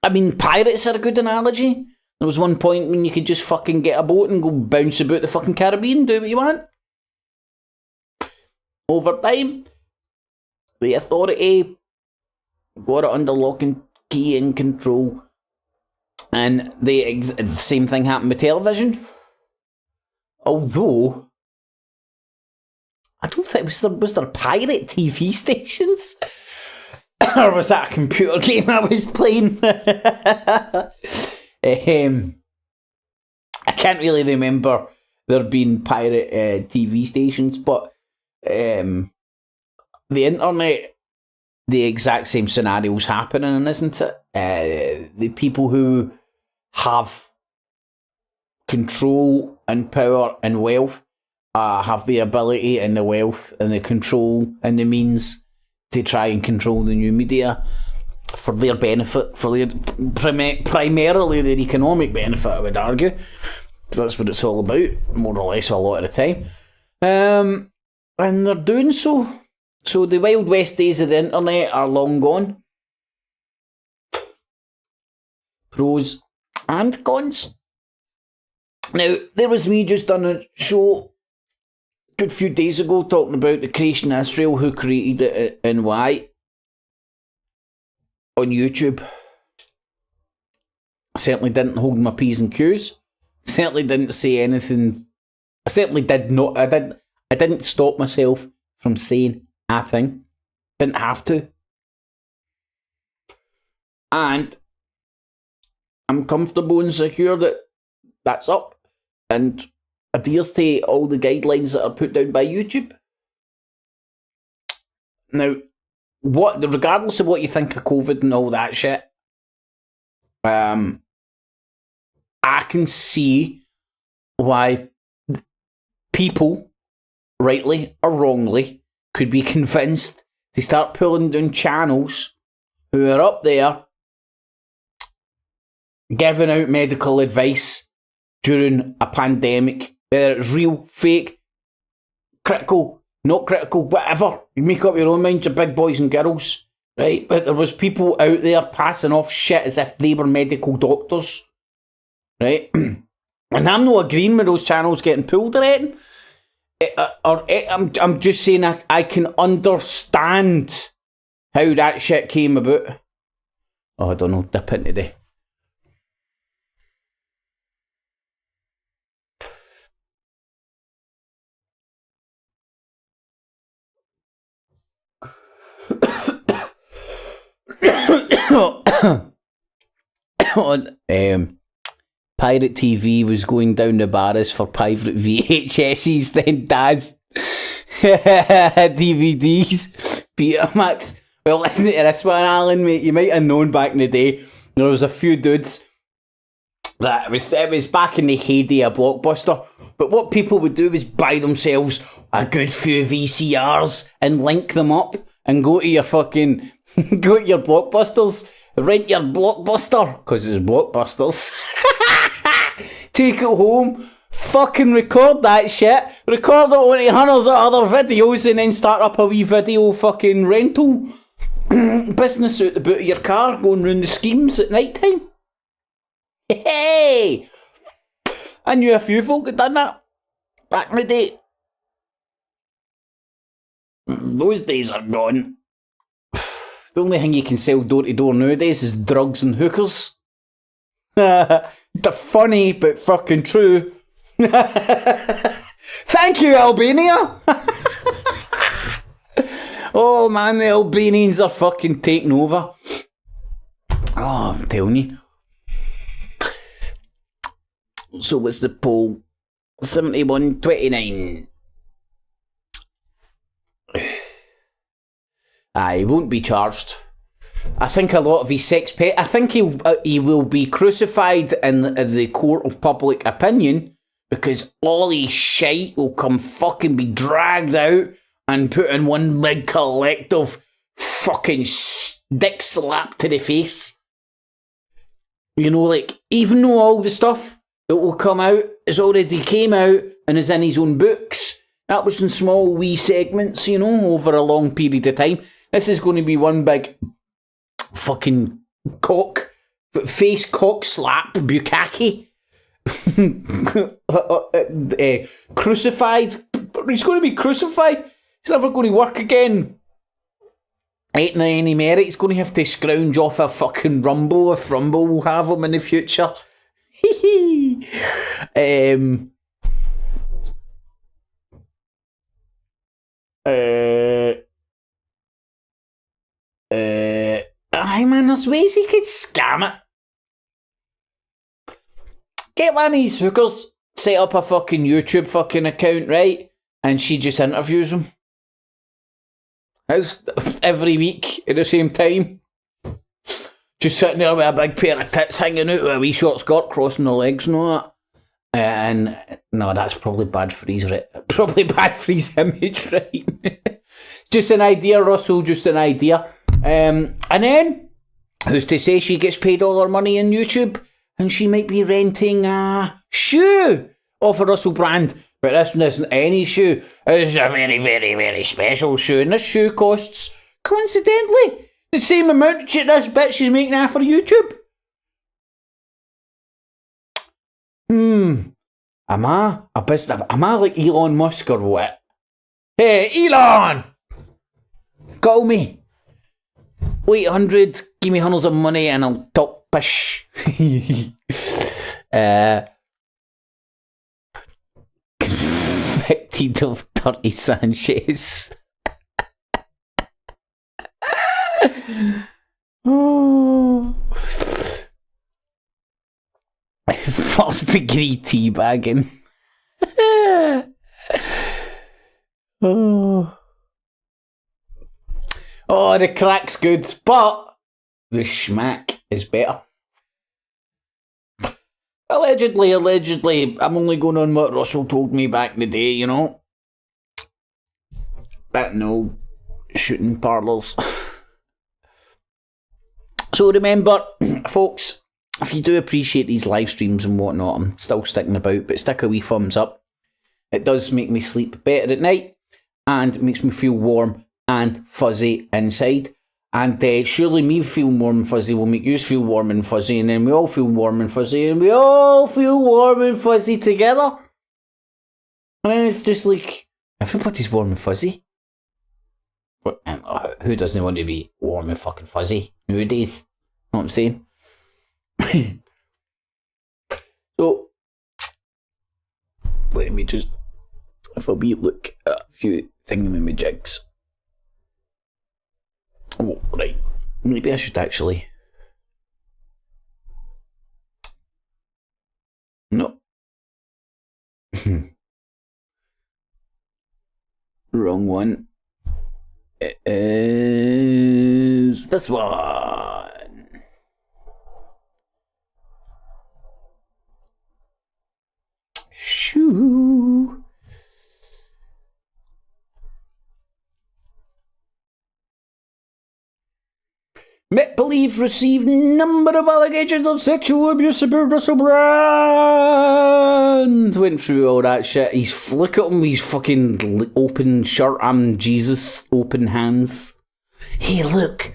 I mean, pirates are a good analogy. There was one point when you could just fucking get a boat and go bounce about the fucking Caribbean, do what you want. Over time, the authority got it under lock and key and control. And the same thing happened with television. Although, I don't think, was there pirate TV stations? Or was that a computer game I was playing? I can't really remember there being pirate TV stations, but the internet, the exact same scenario's happening, isn't it? The people who have control and power and wealth have the ability and the wealth and the control and the means to try and control the new media for their benefit, for their primarily their economic benefit, I would argue. So that's what it's all about, more or less a lot of the time. And they're doing so. So the Wild West days of the internet are long gone. Pros and cons. Now, there was me just done a show a good few days ago talking about the creation of Israel, who created it and why, on YouTube. I certainly didn't hold my P's and Q's. Certainly didn't say anything. I certainly did not. I I didn't stop myself from saying a thing. Didn't have to. And I'm comfortable and secure that that's up and adheres to all the guidelines that are put down by YouTube. Now, regardless of what you think of COVID and all that shit, I can see why people, rightly or wrongly, could be convinced to start pulling down channels who are up there giving out medical advice during a pandemic, whether it's real, fake, critical, not critical, whatever. You make up your own mind, you big boys and girls, right? But there was people out there passing off shit as if they were medical doctors, right? And I'm not agreeing with those channels getting pulled or anything. I'm just saying I can understand how that shit came about. Oh, I don't know, dip into the... Pirate TV was going down the barras for pirate VHSs, then Dad's DVDs, Betamax. Well, listen to this one, Alan, mate. You might have known back in the day, there was a few dudes that it was back in the heyday of Blockbuster, but what people would do was buy themselves a good few VCRs and link them up and go to your fucking, go to your Blockbusters, rent your Blockbuster, because it's Blockbusters, take it home, fucking record that shit, record it onto hundreds of other videos and then start up a wee video fucking rental business out the boot of your car, going round the schemes at night time. Hey! I knew a few folk had done that back in the day. Those days are gone. The only thing you can sell door to door nowadays is drugs and hookers. The funny but fucking true. Thank you, Albania! Oh man, the Albanians are fucking taking over. Oh, I'm telling you. So what's the poll? 71-29. He won't be charged. I think a lot of his sex pet. I think he will be crucified in the court of public opinion because all his shite will come fucking be dragged out and put in one big collective fucking dick slap to the face. You know, like, even though all the stuff that will come out is already came out and is in his own books, that was in small wee segments, you know, over a long period of time. This is going to be one big fucking face cock slap bukkake. Crucified. He's going to be crucified. He's never going to work again. Ain't any merit. He's going to have to scrounge off a fucking Rumble if Rumble will have him in the future. Aye man, there's ways he could scam it. Get one of these hookers, set up a fucking YouTube fucking account, right? And she just interviews him. How's every week at the same time? Just sitting there with a big pair of tits hanging out with a wee short skirt crossing the legs and all that. And no, that's probably bad for his probably bad for his image, right? Just an idea, Russell, just an idea. And then, who's to say she gets paid all her money in YouTube and she might be renting a shoe off a Russell brand. But this one isn't any shoe. It's a very, very, very special shoe. And this shoe costs, coincidentally, the same amount that this bitch is making out for YouTube. Am I like Elon Musk or what? Hey, Elon! Call me. 800, give me hundreds of money and I'll talk pish. convicted of Dirty Sanchez. Oh. First degree teabagging. Oh. Oh, the crack's good, but the schmack is better. Allegedly, I'm only going on what Russell told me back in the day, you know. That no shooting parlours. So remember, folks, if you do appreciate these live streams and whatnot, I'm still sticking about, but stick a wee thumbs up. It does make me sleep better at night, and it makes me feel warm and fuzzy inside. And surely me feeling warm and fuzzy will make you feel warm and fuzzy, and then we all feel warm and fuzzy, and we all feel warm and fuzzy together. And then it's just like, everybody's warm and fuzzy. And who doesn't want to be warm and fucking fuzzy nowadays? Know what I'm saying? So, let me just have a wee look at a few thingamajigs. Oh, right. Maybe I should actually... No. Wrong one. It is this one. Shoo. Met Believe received number of allegations of sexual abuse about Russell Brand. Went through all that shit. Look at him, he's fucking open shirt. I'm Jesus, open hands. Hey, look.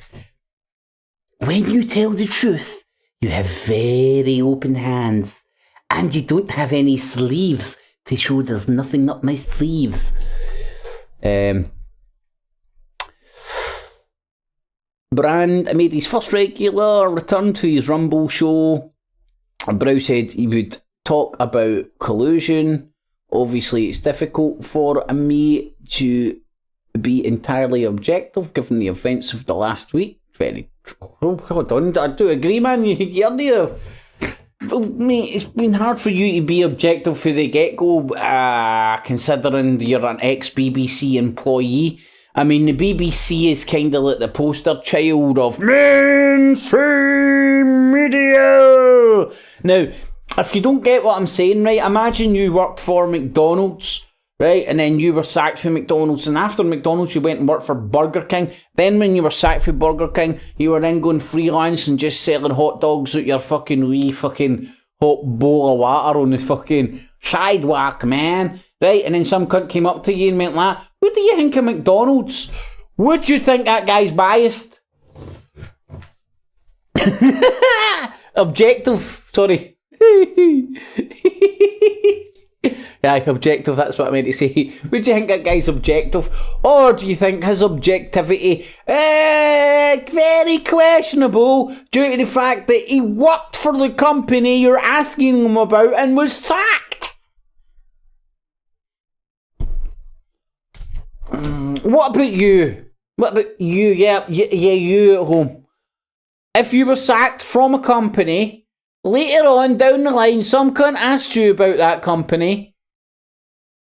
When you tell the truth, you have very open hands. And you don't have any sleeves to show there's nothing up my sleeves. Brand made his first regular return to his Rumble show. Brow said he would talk about collusion. Obviously, it's difficult for me to be entirely objective given the events of the last week. Very true. Oh, hold on, I do agree, man. You're there. Well, mate, it's been hard for you to be objective from the get-go, considering you're an ex-BBC employee. I mean, the BBC is kind of like the poster child of mainstream media. Now, if you don't get what I'm saying, right, imagine you worked for McDonald's, right, and then you were sacked from McDonald's, and after McDonald's you went and worked for Burger King. Then when you were sacked from Burger King, you were then going freelance and just selling hot dogs out your fucking wee fucking hot bowl of water on the fucking sidewalk, man. Right, and then some cunt came up to you and went like, what do you think of McDonald's? Would you think that guy's biased? Objective, sorry. Yeah, objective, that's what I meant to say. Would you think that guy's objective? Or do you think his objectivity very questionable due to the fact that he worked for the company you're asking him about and was sacked? What about you? What about you? Yeah, you at home. If you were sacked from a company, later on down the line, some cunt asked you about that company,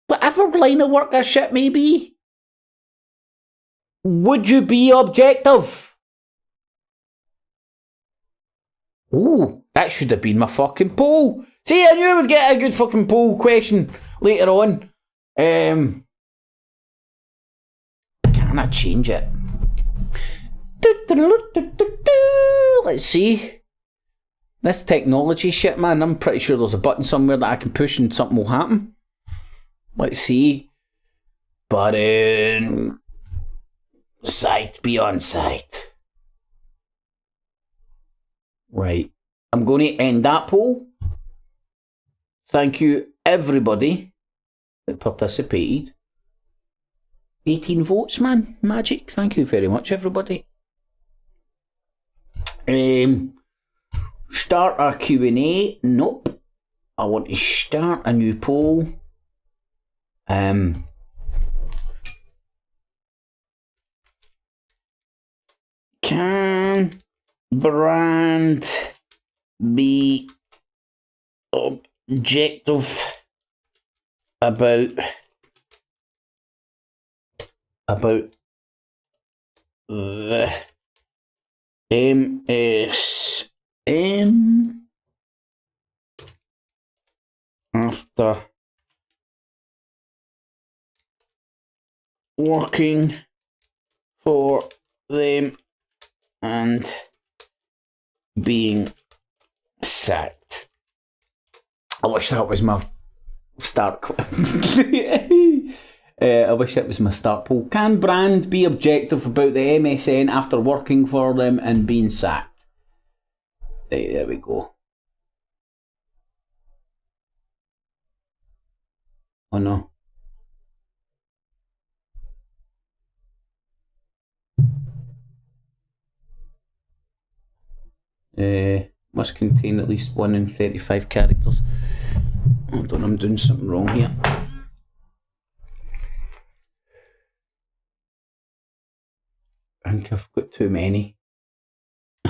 whatever line of work that shit may be, would you be objective? Ooh, that should have been my fucking poll. See, I knew I would get a good fucking poll question later on. Can I change it? Let's see. This technology shit, man, I'm pretty sure there's a button somewhere that I can push and something will happen. Let's see. Button. Site, be on site. Right. I'm going to end that poll. Thank you, everybody that participated. 18 votes, man. Magic. Thank you very much, everybody. Start our Q&A. Nope. I want to start a new poll. Can brand be objective about the MSM after working for them and being sacked? I wish that was my start. I wish that was my start poll. Can brand be objective about the MSN after working for them and being sacked? Right, there we go. Oh no. Must contain at least 1 in 35 characters. Hold on, I'm doing something wrong here. I think I've got too many.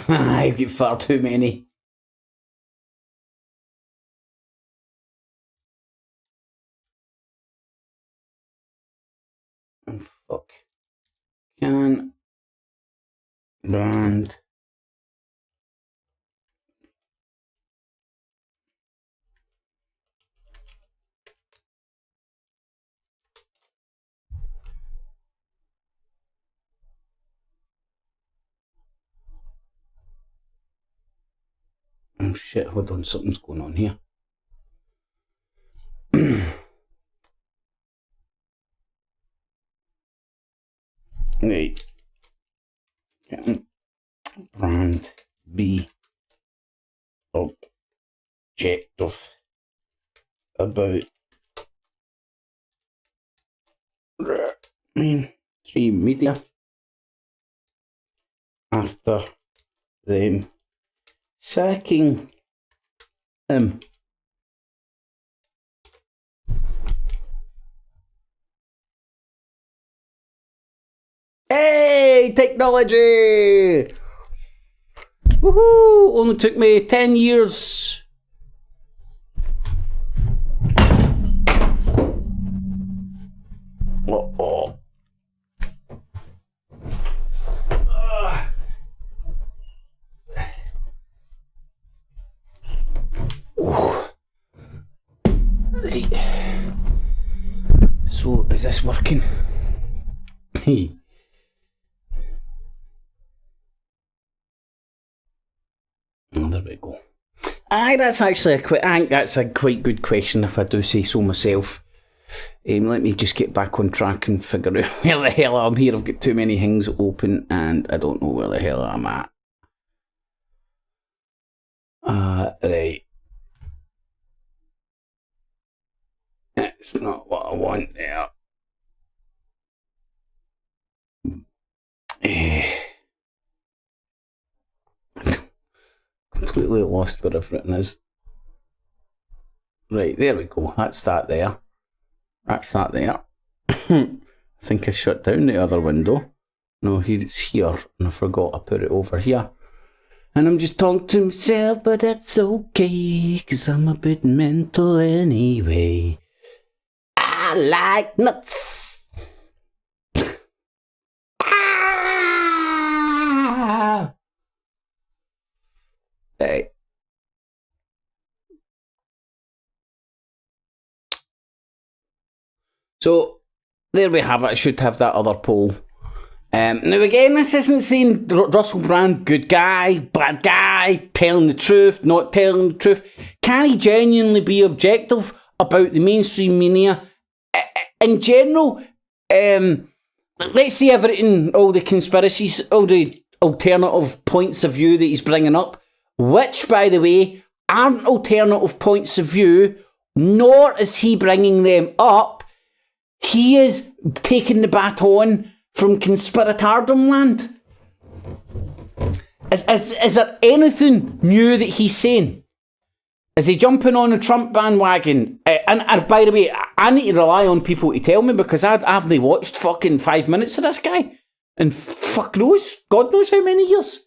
I've got far too many. Oh, fuck. Can brand oh shit, hold on, something's going on here. Right. Can brand be objective about three media after them sacking him? Hey, technology! Woohoo! Only took me 10 years. Uh-oh. Right. So, is this working? Oh, there we go. That's actually I think that's a quite good question, if I do say so myself. Let me just get back on track and figure out where the hell I'm here. I've got too many things open and I don't know where the hell I'm at. Right. That's not what I want there. Completely lost where everything is. Right, there we go. That's that there. That's that there. I think I shut down the other window. No, it's here, and I forgot I put it over here. And I'm just talking to myself, but that's okay, 'cause I'm a bit mental anyway. I like nuts. Right. So, there we have it. I should have that other poll. Now again, this isn't saying Russell Brand, good guy, bad guy, telling the truth, not telling the truth. Can he genuinely be objective about the mainstream media in general? Let's see everything, all the conspiracies, all the alternative points of view that he's bringing up, which, by the way, aren't alternative points of view, nor is he bringing them up. He is taking the baton from conspiratardom land. Is there anything new that he's saying? Is he jumping on the Trump bandwagon? And by the way, I need to rely on people to tell me, because I've only watched fucking 5 minutes of this guy. And fuck knows, God knows how many years.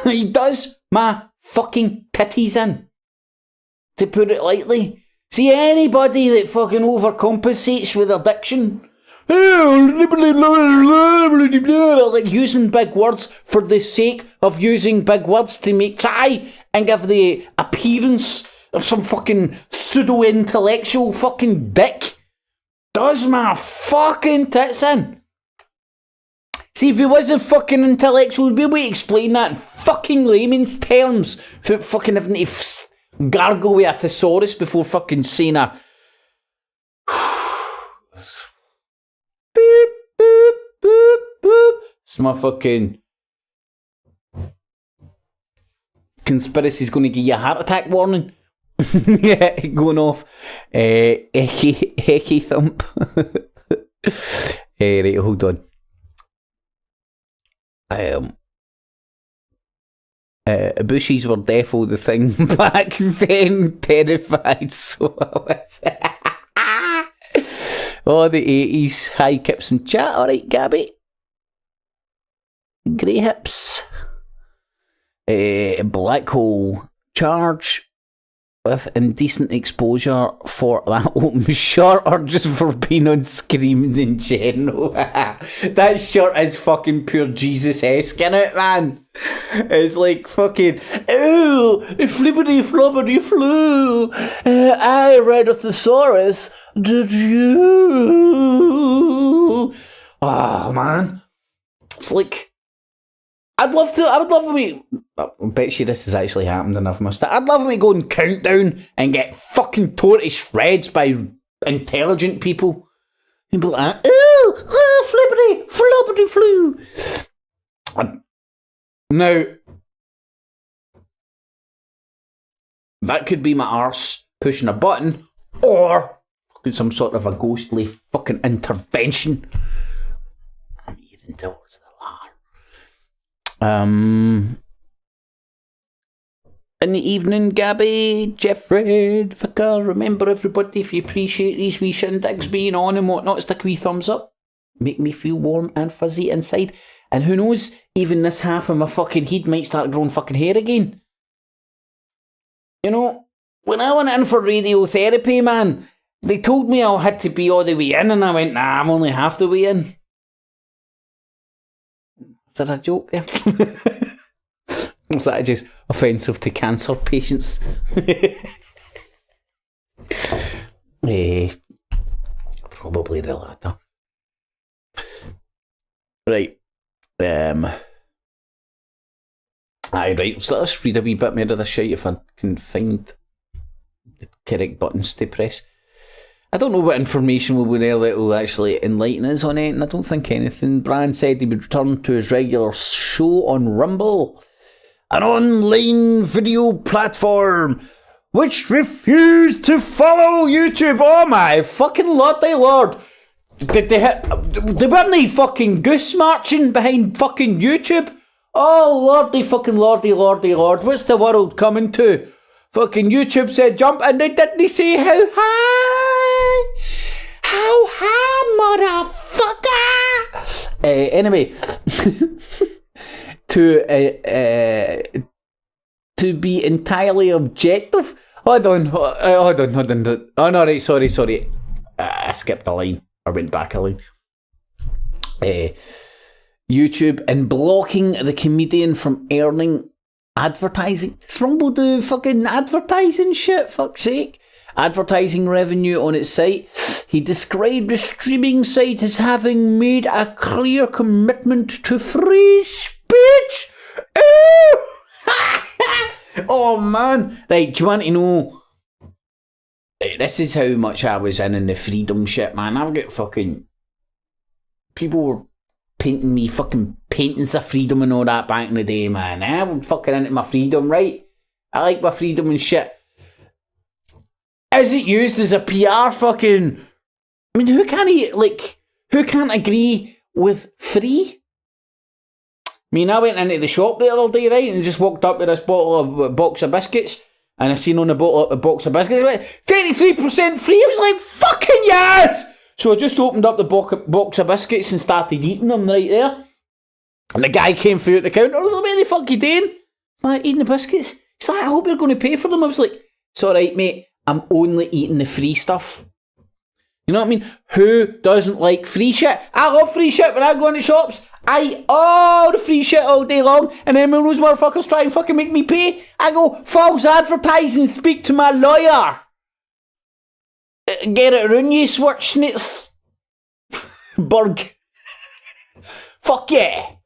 He does my fucking titties in. To put it lightly. See, anybody that fucking overcompensates with their diction, like using big words for the sake of using big words to try and give the appearance of some fucking pseudo-intellectual fucking dick, does my fucking tits in. See, if he wasn't fucking intellectual, he'd be able to explain that in fucking layman's terms without fucking having to gargle with a thesaurus before fucking saying a boop, boop, boop, boop. It's my fucking conspiracy's going to give you a heart attack warning. Yeah, going off. Hecky thump. Right, hold on. Bushies were defo the thing back then, terrified, so I was. Oh, the 80s, high kips and chat, alright, Gabby. Grey hips. Black hole charge with indecent exposure for that open shirt, or just for being on screen in general. That shirt is fucking pure Jesus-esque, innit, man? It's like fucking, ooh, flippity floppity flu. I read a thesaurus. Did you? Oh, man. It's like, I would love me. I bet you this has actually happened and I've missed it. I'd love me go and countdown and get fucking torn to shreds by intelligent people. And be like, ooh, flippity, floppity flu. Now, that could be my arse pushing a button, or some sort of a ghostly fucking intervention. I'm eating towards the latter. In the evening, Gabby, Jeffrey, Vicar, remember everybody, if you appreciate these wee shindigs being on and whatnot, stick a wee thumbs up. Make me feel warm and fuzzy inside. And who knows, even this half of my fucking head might start growing fucking hair again. You know, when I went in for radiotherapy, man, they told me I had to be all the way in, and I went, nah, I'm only half the way in. Is that a joke there? Is that just offensive to cancer patients? Probably the latter. Right. Aye, right. So let's read a wee bit more of this shit if I can find the correct buttons to press. I don't know what information will be there that will actually enlighten us on it, and I don't think anything. Brian said he would return to his regular show on Rumble, an online video platform which refused to follow YouTube. Oh my fucking lordy lord. They weren't they fucking goose marching behind fucking YouTube? Oh lordy fucking lordy lord. What's the world coming to? Fucking YouTube said jump, and they didn't say how high. How high, motherfucker? Anyway. To be entirely objective. Hold on. Oh no, right, sorry. I skipped a line. I went back a line. YouTube and blocking the comedian from earning advertising. Does Rumble do fucking advertising shit? Fuck's sake. Advertising revenue on its site. He described the streaming site as having made a clear commitment to free speech. Oh man. Right, do you want to know? This is how much I was in the freedom shit, man. I've got fucking... People were painting me fucking paintings of freedom and all that back in the day, man. I was fucking into my freedom, right? I like my freedom and shit. Is it used as a PR fucking... I mean, who can't agree with free? I mean, I went into the shop the other day, right, and just walked up with this box of biscuits, And I seen on the bottle a box of biscuits, it went 33% free. I was like, fucking yes! So I just opened up the box of biscuits and started eating them right there. And the guy came through at the counter. I was like, what the fuck you doing? I'm like, eating the biscuits. He's like, I hope you're going to pay for them. I was like, it's alright, mate. I'm only eating the free stuff. You know what I mean? Who doesn't like free shit? I love free shit when I go into shops. I eat all the free shit all day long, and then when those motherfuckers try and fucking make me pay, I go, false advertising, speak to my lawyer. Get it around you, Schwarzenitz. Berg. Fuck yeah.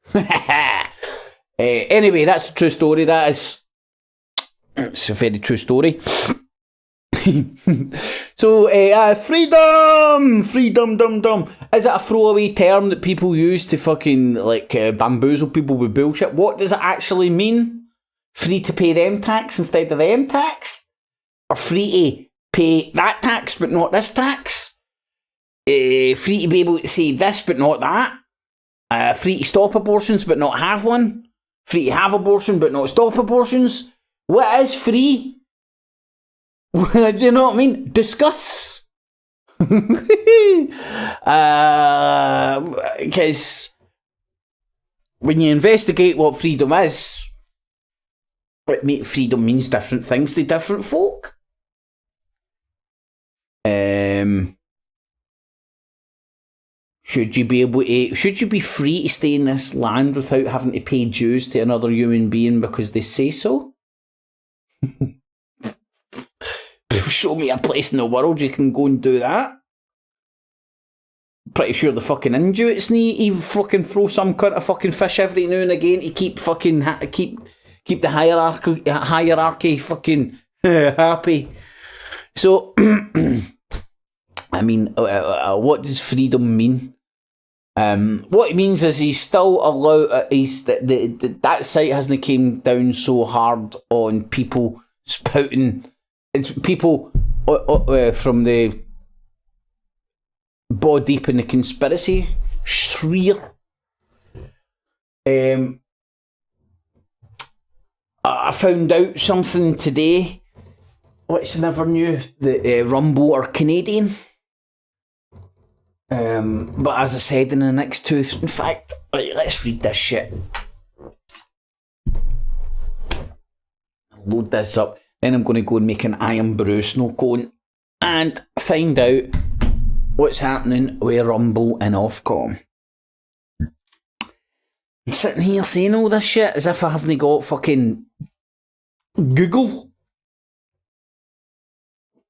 Anyway, that's a true story, that is. It's a very true story. So, freedom, dum. Is it a throwaway term that people use to fucking, like, bamboozle people with bullshit? What does it actually mean? Free to pay them tax instead of them tax? Or free to pay that tax but not this tax? Free to be able to say this but not that? Free to stop abortions but not have one? Free to have abortion but not stop abortions? What is free? Do you know what I mean? Discuss. Because when you investigate what freedom is, freedom means different things to different folk. Should you be free to stay in this land without having to pay dues to another human being because they say so? Show me a place in the world you can go and do that. Pretty sure the fucking Inuits need even fucking throw some kind of fucking fish every now and again to keep fucking keep the hierarchy fucking happy. So, I mean, what does freedom mean? What it means is he's still allowed. That site hasn't came down so hard on people spouting. It's people from the ball deep in the conspiracy sphere. I found out something today which I never knew, that Rumble are Canadian. But as I said in the next two, in fact, right, let's read this shit. Load this up. Then I'm going to go and make an Iron Brew snow cone and find out what's happening with Rumble and Ofcom. I'm sitting here saying all this shit as if I haven't got fucking Google.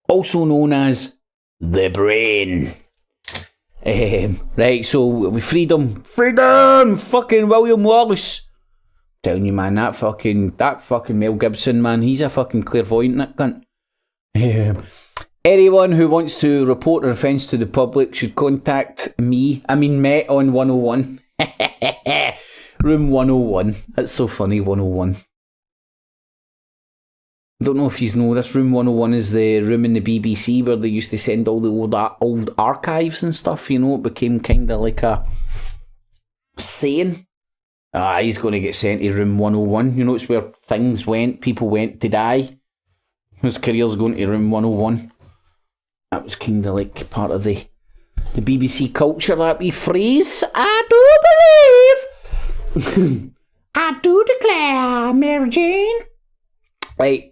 Also known as the brain. Right, so with freedom, fucking William Wallace. Telling you, man, that fucking Mel Gibson, man, he's a fucking clairvoyant, that cunt. Anyone who wants to report an offence to the public should contact me. Met on 101. Room 101. That's so funny, 101. I don't know if you know this. Room 101 is the room in the BBC where they used to send all the old archives and stuff, you know. It became kind of like a saying. He's going to get sent to room 101. You know, it's where things went, people went to die. His career's going to room 101. That was kind of like part of the BBC culture, that wee phrase. I do believe. I do declare, Mary Jane. Right.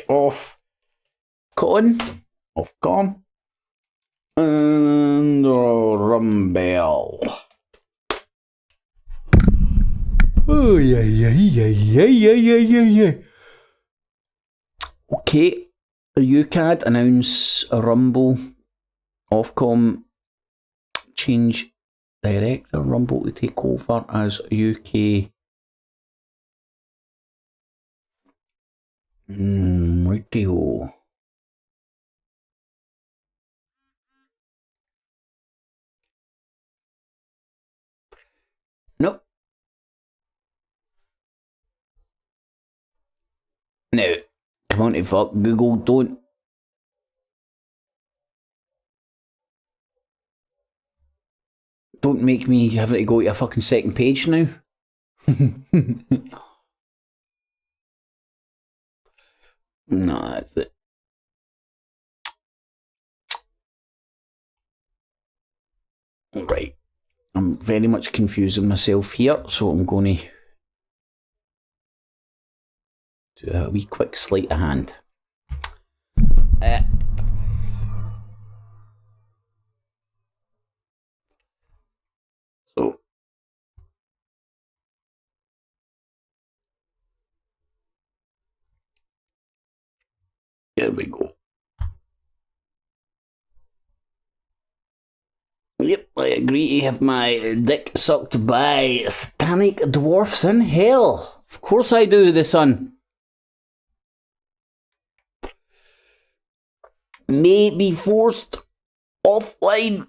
Ofcom. And Rumble. Oh, yeah. Okay, UCAD announce a Rumble. Ofcom change director. Rumble to take over as UK. Radio. Nope. Now, come on to fuck Google, don't make me have to go to a fucking second page now. No, that's it. Right. I'm very much confusing myself here, so I'm going to do a wee quick sleight of hand. So, here we go. Yep, I agree to have my dick sucked by satanic dwarfs in hell. Of course I do, the son. May be forced offline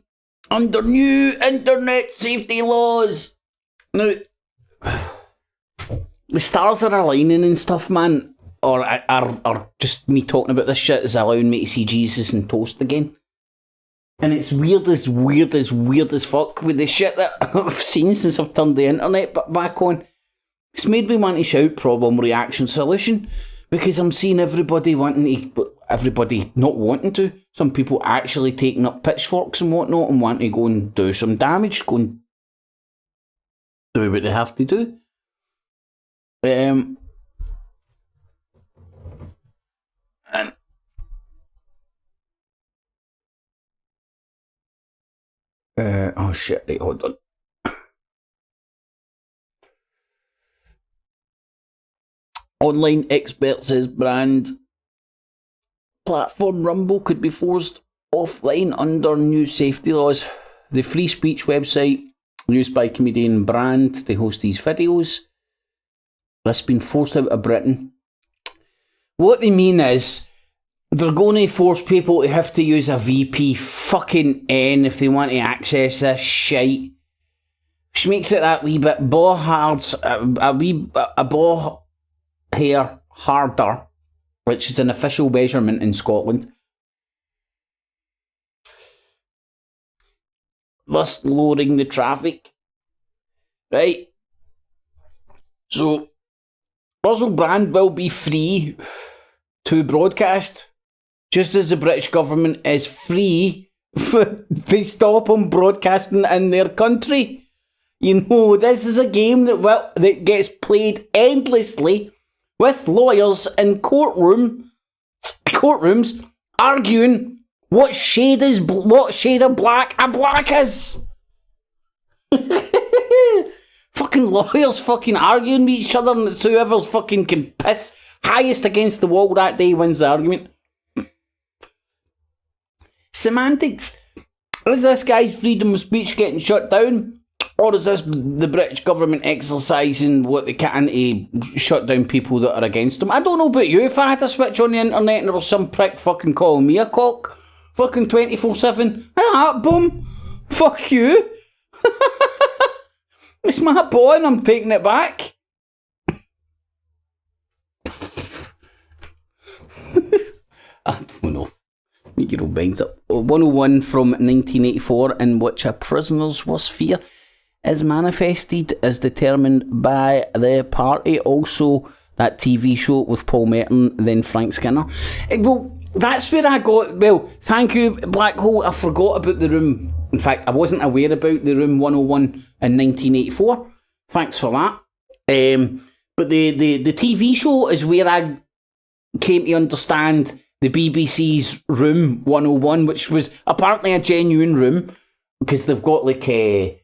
under new internet safety laws. Now, the stars are aligning and stuff, man. Or are just me talking about this shit is allowing me to see Jesus and toast again. And it's weird as fuck with the shit that I've seen since I've turned the internet back on. It's made me want to shout problem, reaction, solution. Because I'm seeing everybody not wanting to. Some people actually taking up pitchforks and whatnot and want to go and do some damage. Go and do what they have to do. Oh shit, right, hold on. Online expert says brand platform Rumble could be forced offline under new safety laws. The free speech website used by comedian Brand to host these videos has been forced out of Britain. What they mean is they're going to force people to have to use a VP fucking N if they want to access this shite. Which makes it that wee bit a ball hair harder, which is an official measurement in Scotland. Thus lowering the traffic. Right? So, Russell Brand will be free to broadcast, just as the British government is free to stop him broadcasting in their country. You know, this is a game that gets played endlessly with lawyers in courtrooms arguing what shade of black a black is. Fucking lawyers fucking arguing with each other, and it's whoever's fucking can piss highest against the wall that day wins the argument. Semantics. Is this guy's freedom of speech getting shut down? Or is this the British government exercising what they can to shut down people that are against them? I don't know about you. If I had to switch on the internet and there was some prick fucking calling me a cock, fucking 24/7, boom, fuck you. It's my boy and I'm taking it back. I don't know. Make your own minds up. 101 from 1984, in which a prisoner's worst fear is manifested is determined by the party. Also, that TV show with Paul Merton, then Frank Skinner. Well, that's where I got... Well, thank you, Black Hole. I forgot about the room. In fact, I wasn't aware about the room 101 in 1984. Thanks for that. But the TV show is where I came to understand the BBC's room 101, which was apparently a genuine room, because they've got like the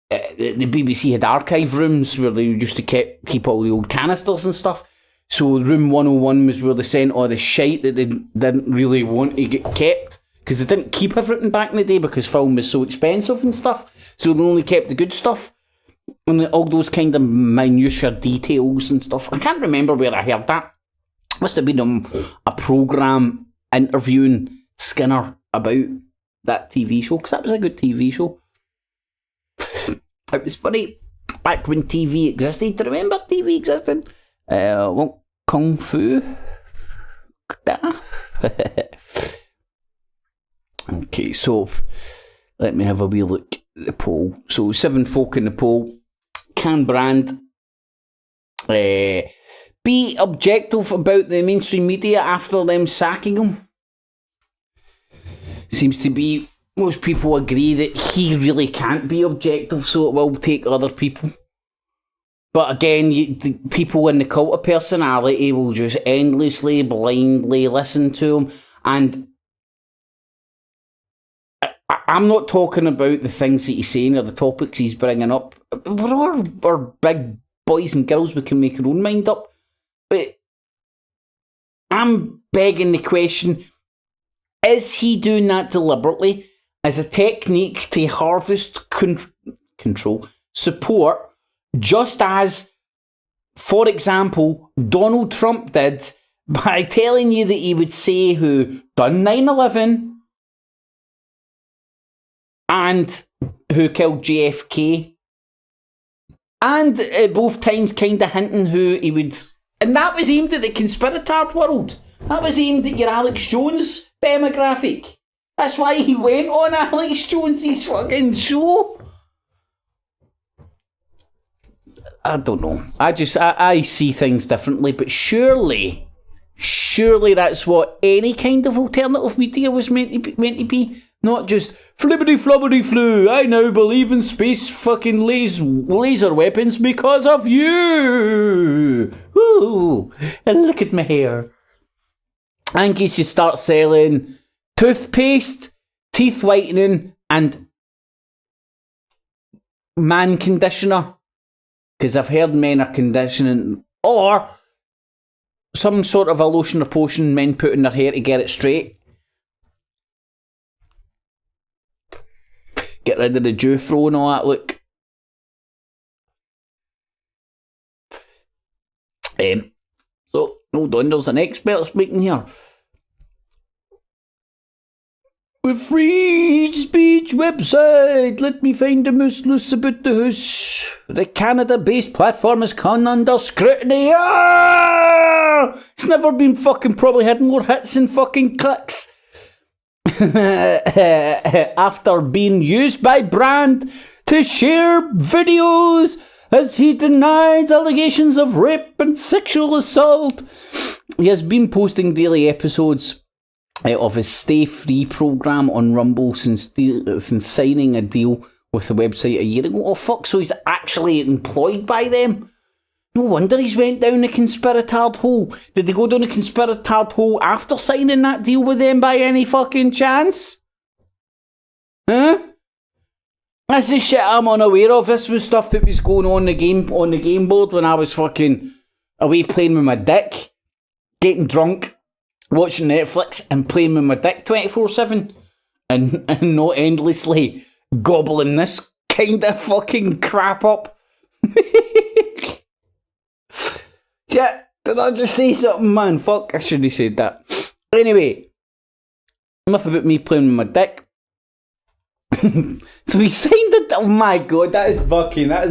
BBC had archive rooms where they used to keep all the old canisters and stuff. So room 101 was where they sent all the shite that they didn't really want to get kept, because they didn't keep everything back in the day because film was so expensive and stuff. So they only kept the good stuff and all those kind of minutiae details and stuff. I can't remember where I heard that. Must have been a programme interviewing Skinner about that TV show, because that was a good TV show. It was funny back when TV existed. Do you remember TV existing? Well, Kung Fu. Okay, so let me have a wee look at the poll. So 7 folk in the poll. Can Brand be objective about the mainstream media after them sacking him? Seems to be most people agree that he really can't be objective, so it will take other people. But again, the people in the cult of personality will just endlessly, blindly listen to him. And I'm not talking about the things that he's saying or the topics he's bringing up. We're big boys and girls, we can make our own mind up. But I'm begging the question, is he doing that deliberately as a technique to harvest control, support, just as, for example, Donald Trump did by telling you that he would say who done 9/11 and who killed JFK, and at both times kind of hinting who he would... And that was aimed at the conspiratard world. That was aimed at your Alex Jones demographic. That's why he went on Alex Jones's fucking show. I don't know. I see things differently, but surely that's what any kind of alternative media was meant to be. Not just flippity flobbity flu. I now believe in space fucking laser weapons because of you. Ooh, and look at my hair. I think you should start selling toothpaste, teeth whitening, and man conditioner. Because I've heard men are conditioning, or some sort of a lotion or potion men put in their hair to get it straight. Get rid of the dew throw and all that, look. So, hold on, there's an expert speaking here. With free speech website, let me find the most loose about the house. The Canada-based platform has come under scrutiny. Ah! It's never been fucking probably had more hits and fucking clicks. After being used by Brand to share videos as he denies allegations of rape and sexual assault. He has been posting daily episodes of his Stay Free program on Rumble since signing a deal with the website a year ago. Oh fuck, so he's actually employed by them? No wonder he's went down the conspiratard hole. Did they go down the conspiratard hole after signing that deal with them by any fucking chance? Huh? This is shit I'm unaware of. This was stuff that was going on the game board when I was fucking away playing with my dick, getting drunk, watching Netflix and playing with my dick 24/7 and not endlessly gobbling this kind of fucking crap up. Yeah, did I just say something, man? Fuck, I shouldn't have said that. Anyway, enough about me playing with my dick. So he signed it. Oh my god, that is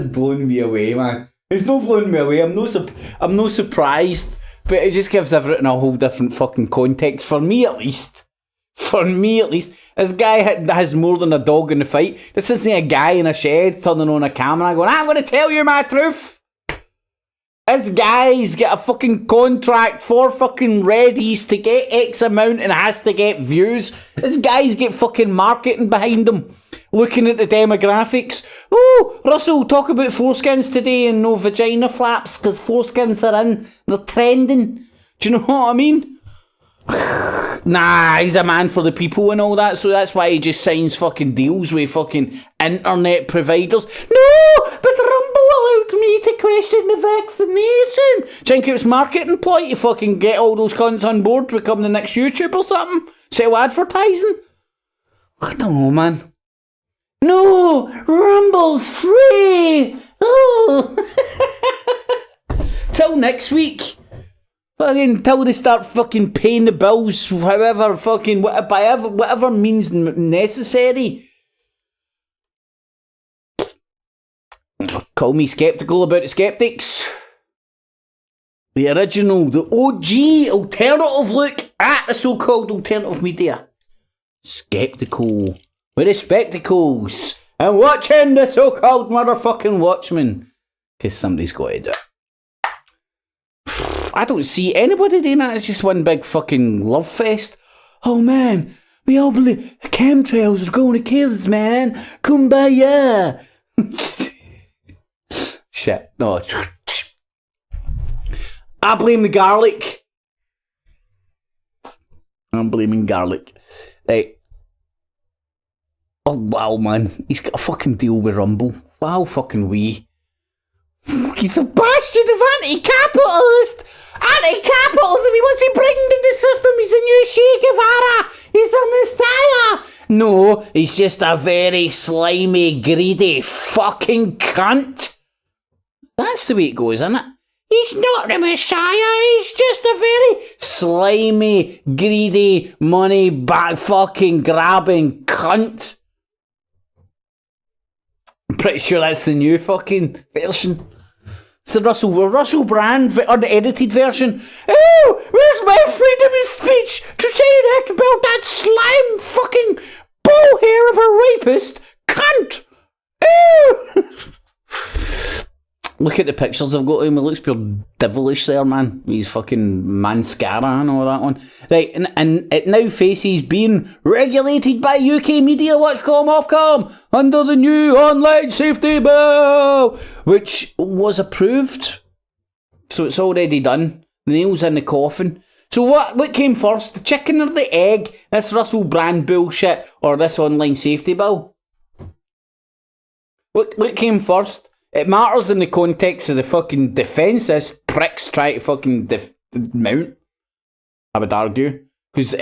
blowing me away, man. It's not blowing me away. I'm no surprised, but it just gives everything a whole different fucking context for me at least. This guy has more than a dog in the fight. This isn't a guy in a shed turning on a camera going, I'm going to tell you my truth. This guy's got a fucking contract for fucking Reddies to get X amount and has to get views. This guy's got fucking marketing behind him. Looking at the demographics. Oh, Russell, talk about foreskins today and no vagina flaps because foreskins are in. They're trending. Do you know what I mean? Nah, he's a man for the people and all that, so that's why he just signs fucking deals with fucking internet providers. No, but Rumble allowed me to question the vaccination. Do you think it was marketing ploy to fucking get all those cunts on board to become the next YouTube or something? Sell advertising? I don't know, man. No, Rumble's free. Oh. Till next week. Fucking until they start fucking paying the bills, however fucking whatever means necessary. Call me skeptical about the skeptics. The original, the OG alternative look at the so-called alternative media. Skeptical with the spectacles and watching the so-called motherfucking Watchmen. Because somebody's got to do it. I don't see anybody doing that. It's just one big fucking love fest. Oh man, we all believe chemtrails are going to kill us, man. Kumbaya. Shit. No. I blame the garlic. I'm blaming garlic. Right. Oh wow, man. He's got a fucking deal with Rumble. Wow, fucking wee. He's a bastion of anti-capitalist! Anti-capitalism! He wants to bring in the system! He's a new Che Guevara! He's a messiah! No, he's just a very slimy, greedy fucking cunt! That's the way it goes, isn't it? He's not the messiah, he's just a very slimy, greedy, money back fucking grabbing cunt! I'm pretty sure that's the new fucking version. It's the Russell Brand unedited version. Oh, where's my freedom of speech to say that about that slime fucking bull hair of a rapist cunt? Oh! Look at the pictures I've got of him. He looks pure devilish there, man. He's fucking mascara and all that one. Right, and it now faces being regulated by UK media, Watchcom, Ofcom, under the new online safety bill, which was approved. So it's already done. The nail's in the coffin. So what came first, the chicken or the egg? This Russell Brand bullshit or this online safety bill? What came first? It matters in the context of the fucking defence this pricks try to fucking mount, I would argue. Because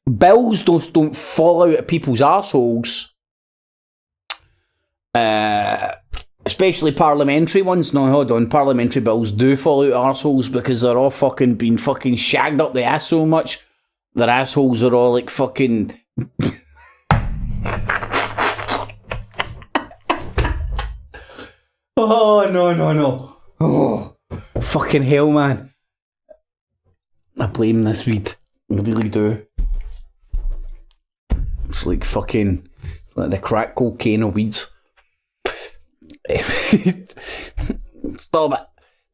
bills don't fall out of people's arseholes. Especially parliamentary ones. No, hold on. Parliamentary bills do fall out of arseholes because they're all fucking been fucking shagged up the ass so much. Their assholes are all like fucking... Oh, no. Oh, fucking hell, man. I blame this weed. I really do. It's like fucking... like the crack cocaine of weeds. Stop it.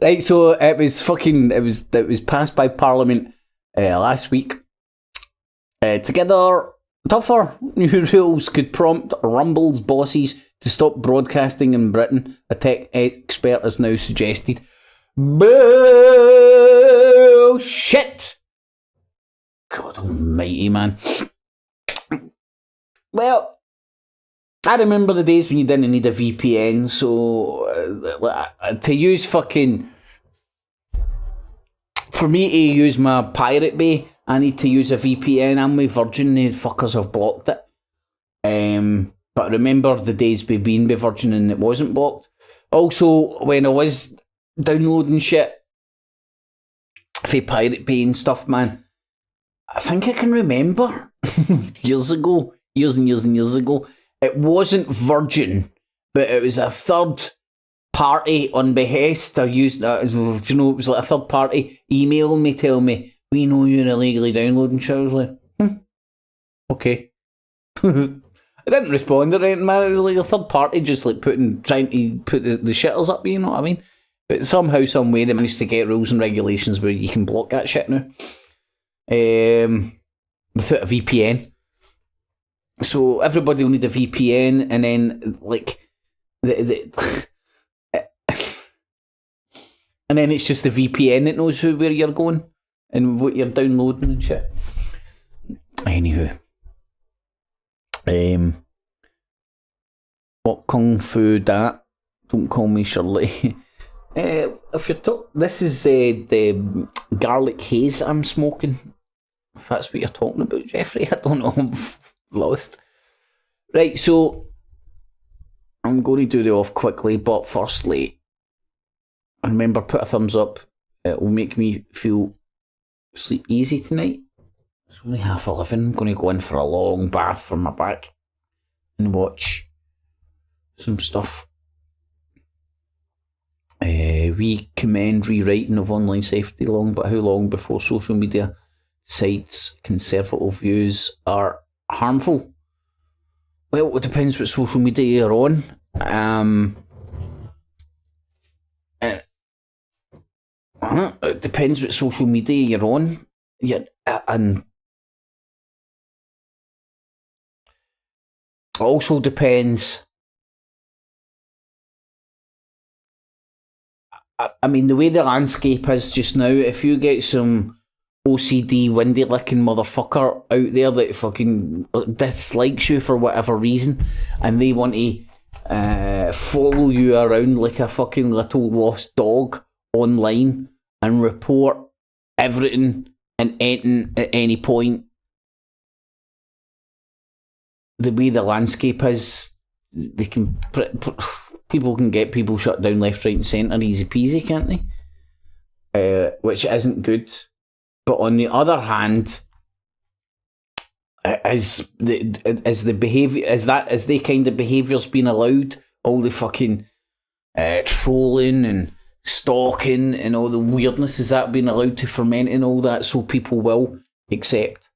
Right, so it was passed by Parliament last week. Together, tougher new rules could prompt Rumble's bosses to stop broadcasting in Britain, a tech expert has now suggested. Bullshit! God almighty, man. Well, I remember the days when you didn't need a VPN, so to use fucking... For me to use my Pirate Bay, I need to use a VPN. I'm with Virgin, the fuckers have blocked it. But I remember the days we been with Virgin and it wasn't blocked. Also, when I was downloading shit for Pirate Bay and stuff, man, I think I can remember years and years ago, it wasn't Virgin, but it was a third party on behest. I used that as, it was like a third party emailing me, telling me, we know you're illegally downloading shit. I was like, okay. I didn't respond or anything, man. It was like a third party just like trying to put the shitters up, you know what I mean? But somehow, some way, they managed to get rules and regulations where you can block that shit now. Without a VPN. So everybody will need a VPN, and then like and then it's just the VPN that knows where you're going and what you're downloading and shit. Anywho. What kung fu that? Don't call me Shirley. If you're this is the garlic haze I'm smoking. If that's what you're talking about, Jeffrey, I don't know. I'm lost. Right, so I'm going to do the off quickly, but firstly, remember, put a thumbs up. It will make me sleep easy tonight. It's only 11:30. I'm going to go in for a long bath for my back and watch some stuff. We commend rewriting of online safety long, but how long before social media sites' conservative views are harmful? Well, it depends what social media you're on. It depends what social media you're on. And it also depends. I mean, the way the landscape is just now, if you get some OCD windy licking motherfucker out there that fucking dislikes you for whatever reason, and they want to follow you around like a fucking little lost dog online and report everything and anything at any point, the way the landscape is, they can people can get people shut down left, right and centre easy peasy, can't they? Which isn't good. But on the other hand, is the kind of behaviours being allowed? All the fucking trolling and stalking and all the weirdness, is that being allowed to ferment and all that, so people will accept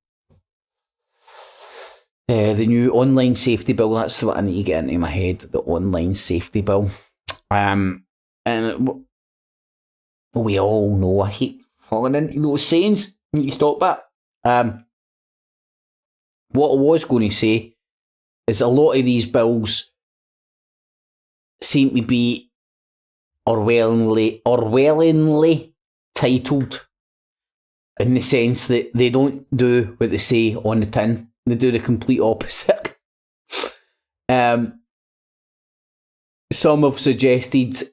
the new online safety bill? That's what I need to get into my head, the online safety bill. And we all know I hate falling into those sayings. You stop that. What I was going to say is a lot of these bills seem to be Orwellingly titled, in the sense that they don't do what they say on the tin. They do the complete opposite. Some have suggested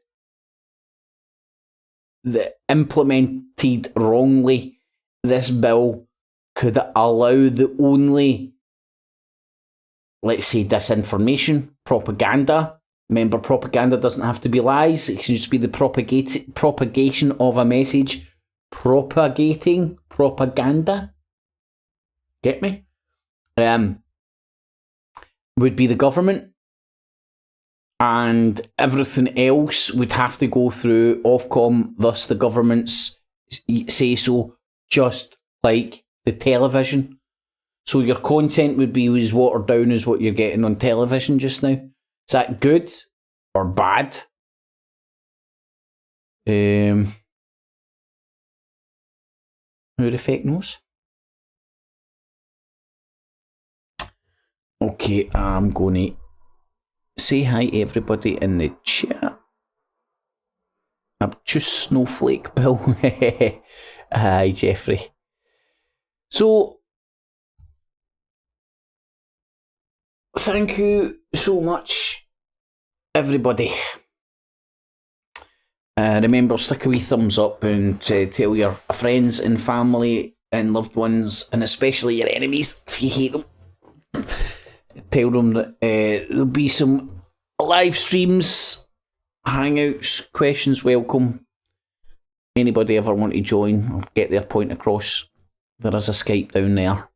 that implemented wrongly, this bill could allow the only, let's say, disinformation, propaganda. Remember, propaganda doesn't have to be lies. It can just be the propagation of a message. Propagating propaganda. Get me? Would be the government, and everything else would have to go through Ofcom, thus the government's say so, just like the television. So your content would be as watered down as what you're getting on television just now. Is that good or bad? Who the fuck knows? Okay, I'm going to say hi everybody in the chat. I'm just Snowflake Bill. Hi Jeffrey. So, thank you so much everybody. Remember, stick a wee thumbs up and tell your friends and family and loved ones, and especially your enemies if you hate them. Tell them that there'll be some live streams, hangouts, questions welcome. Anybody ever want to join or get their point across, there is a Skype down there.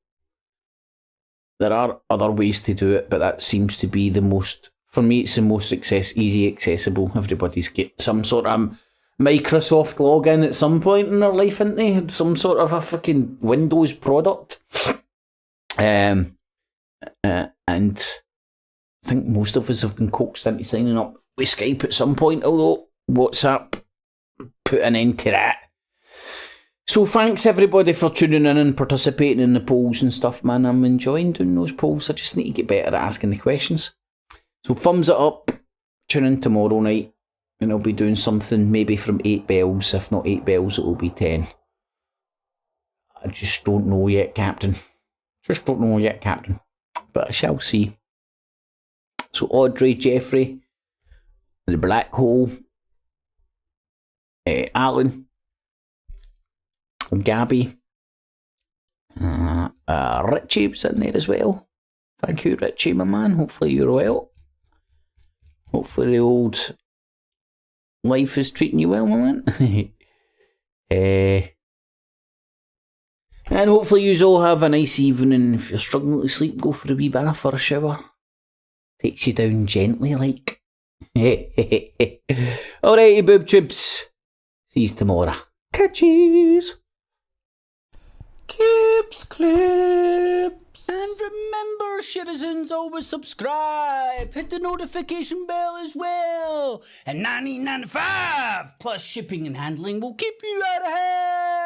There are other ways to do it, but that seems to be the most, for me it's the most easy accessible. Everybody's get some sort of Microsoft login at some point in their life, haven't they? Some sort of a fucking Windows product. And I think most of us have been coaxed into signing up with Skype at some point, although WhatsApp put an end to that. So thanks everybody for tuning in and participating in the polls and stuff, man. I'm enjoying doing those polls. I just need to get better at asking the questions. So thumbs it up, tune in tomorrow night, and I'll be doing something maybe from 8 bells. If not 8 bells, it will be 10. I just don't know yet, Captain. Just don't know yet, Captain. But I shall see. So Audrey, Jeffrey, the Black Hole, Alan, Gabby, Richie was in there as well. Thank you, Richie, my man. Hopefully you're well. Hopefully the old life is treating you well, my man. And hopefully you all have a nice evening. If you're struggling to sleep, go for a wee bath or a shower. Takes you down gently, like. Alrighty, boob tubes. See you tomorrow. Catches. Clips. And remember, citizens, always subscribe. Hit the notification bell as well. And $19.95 plus shipping and handling will keep you out of hell.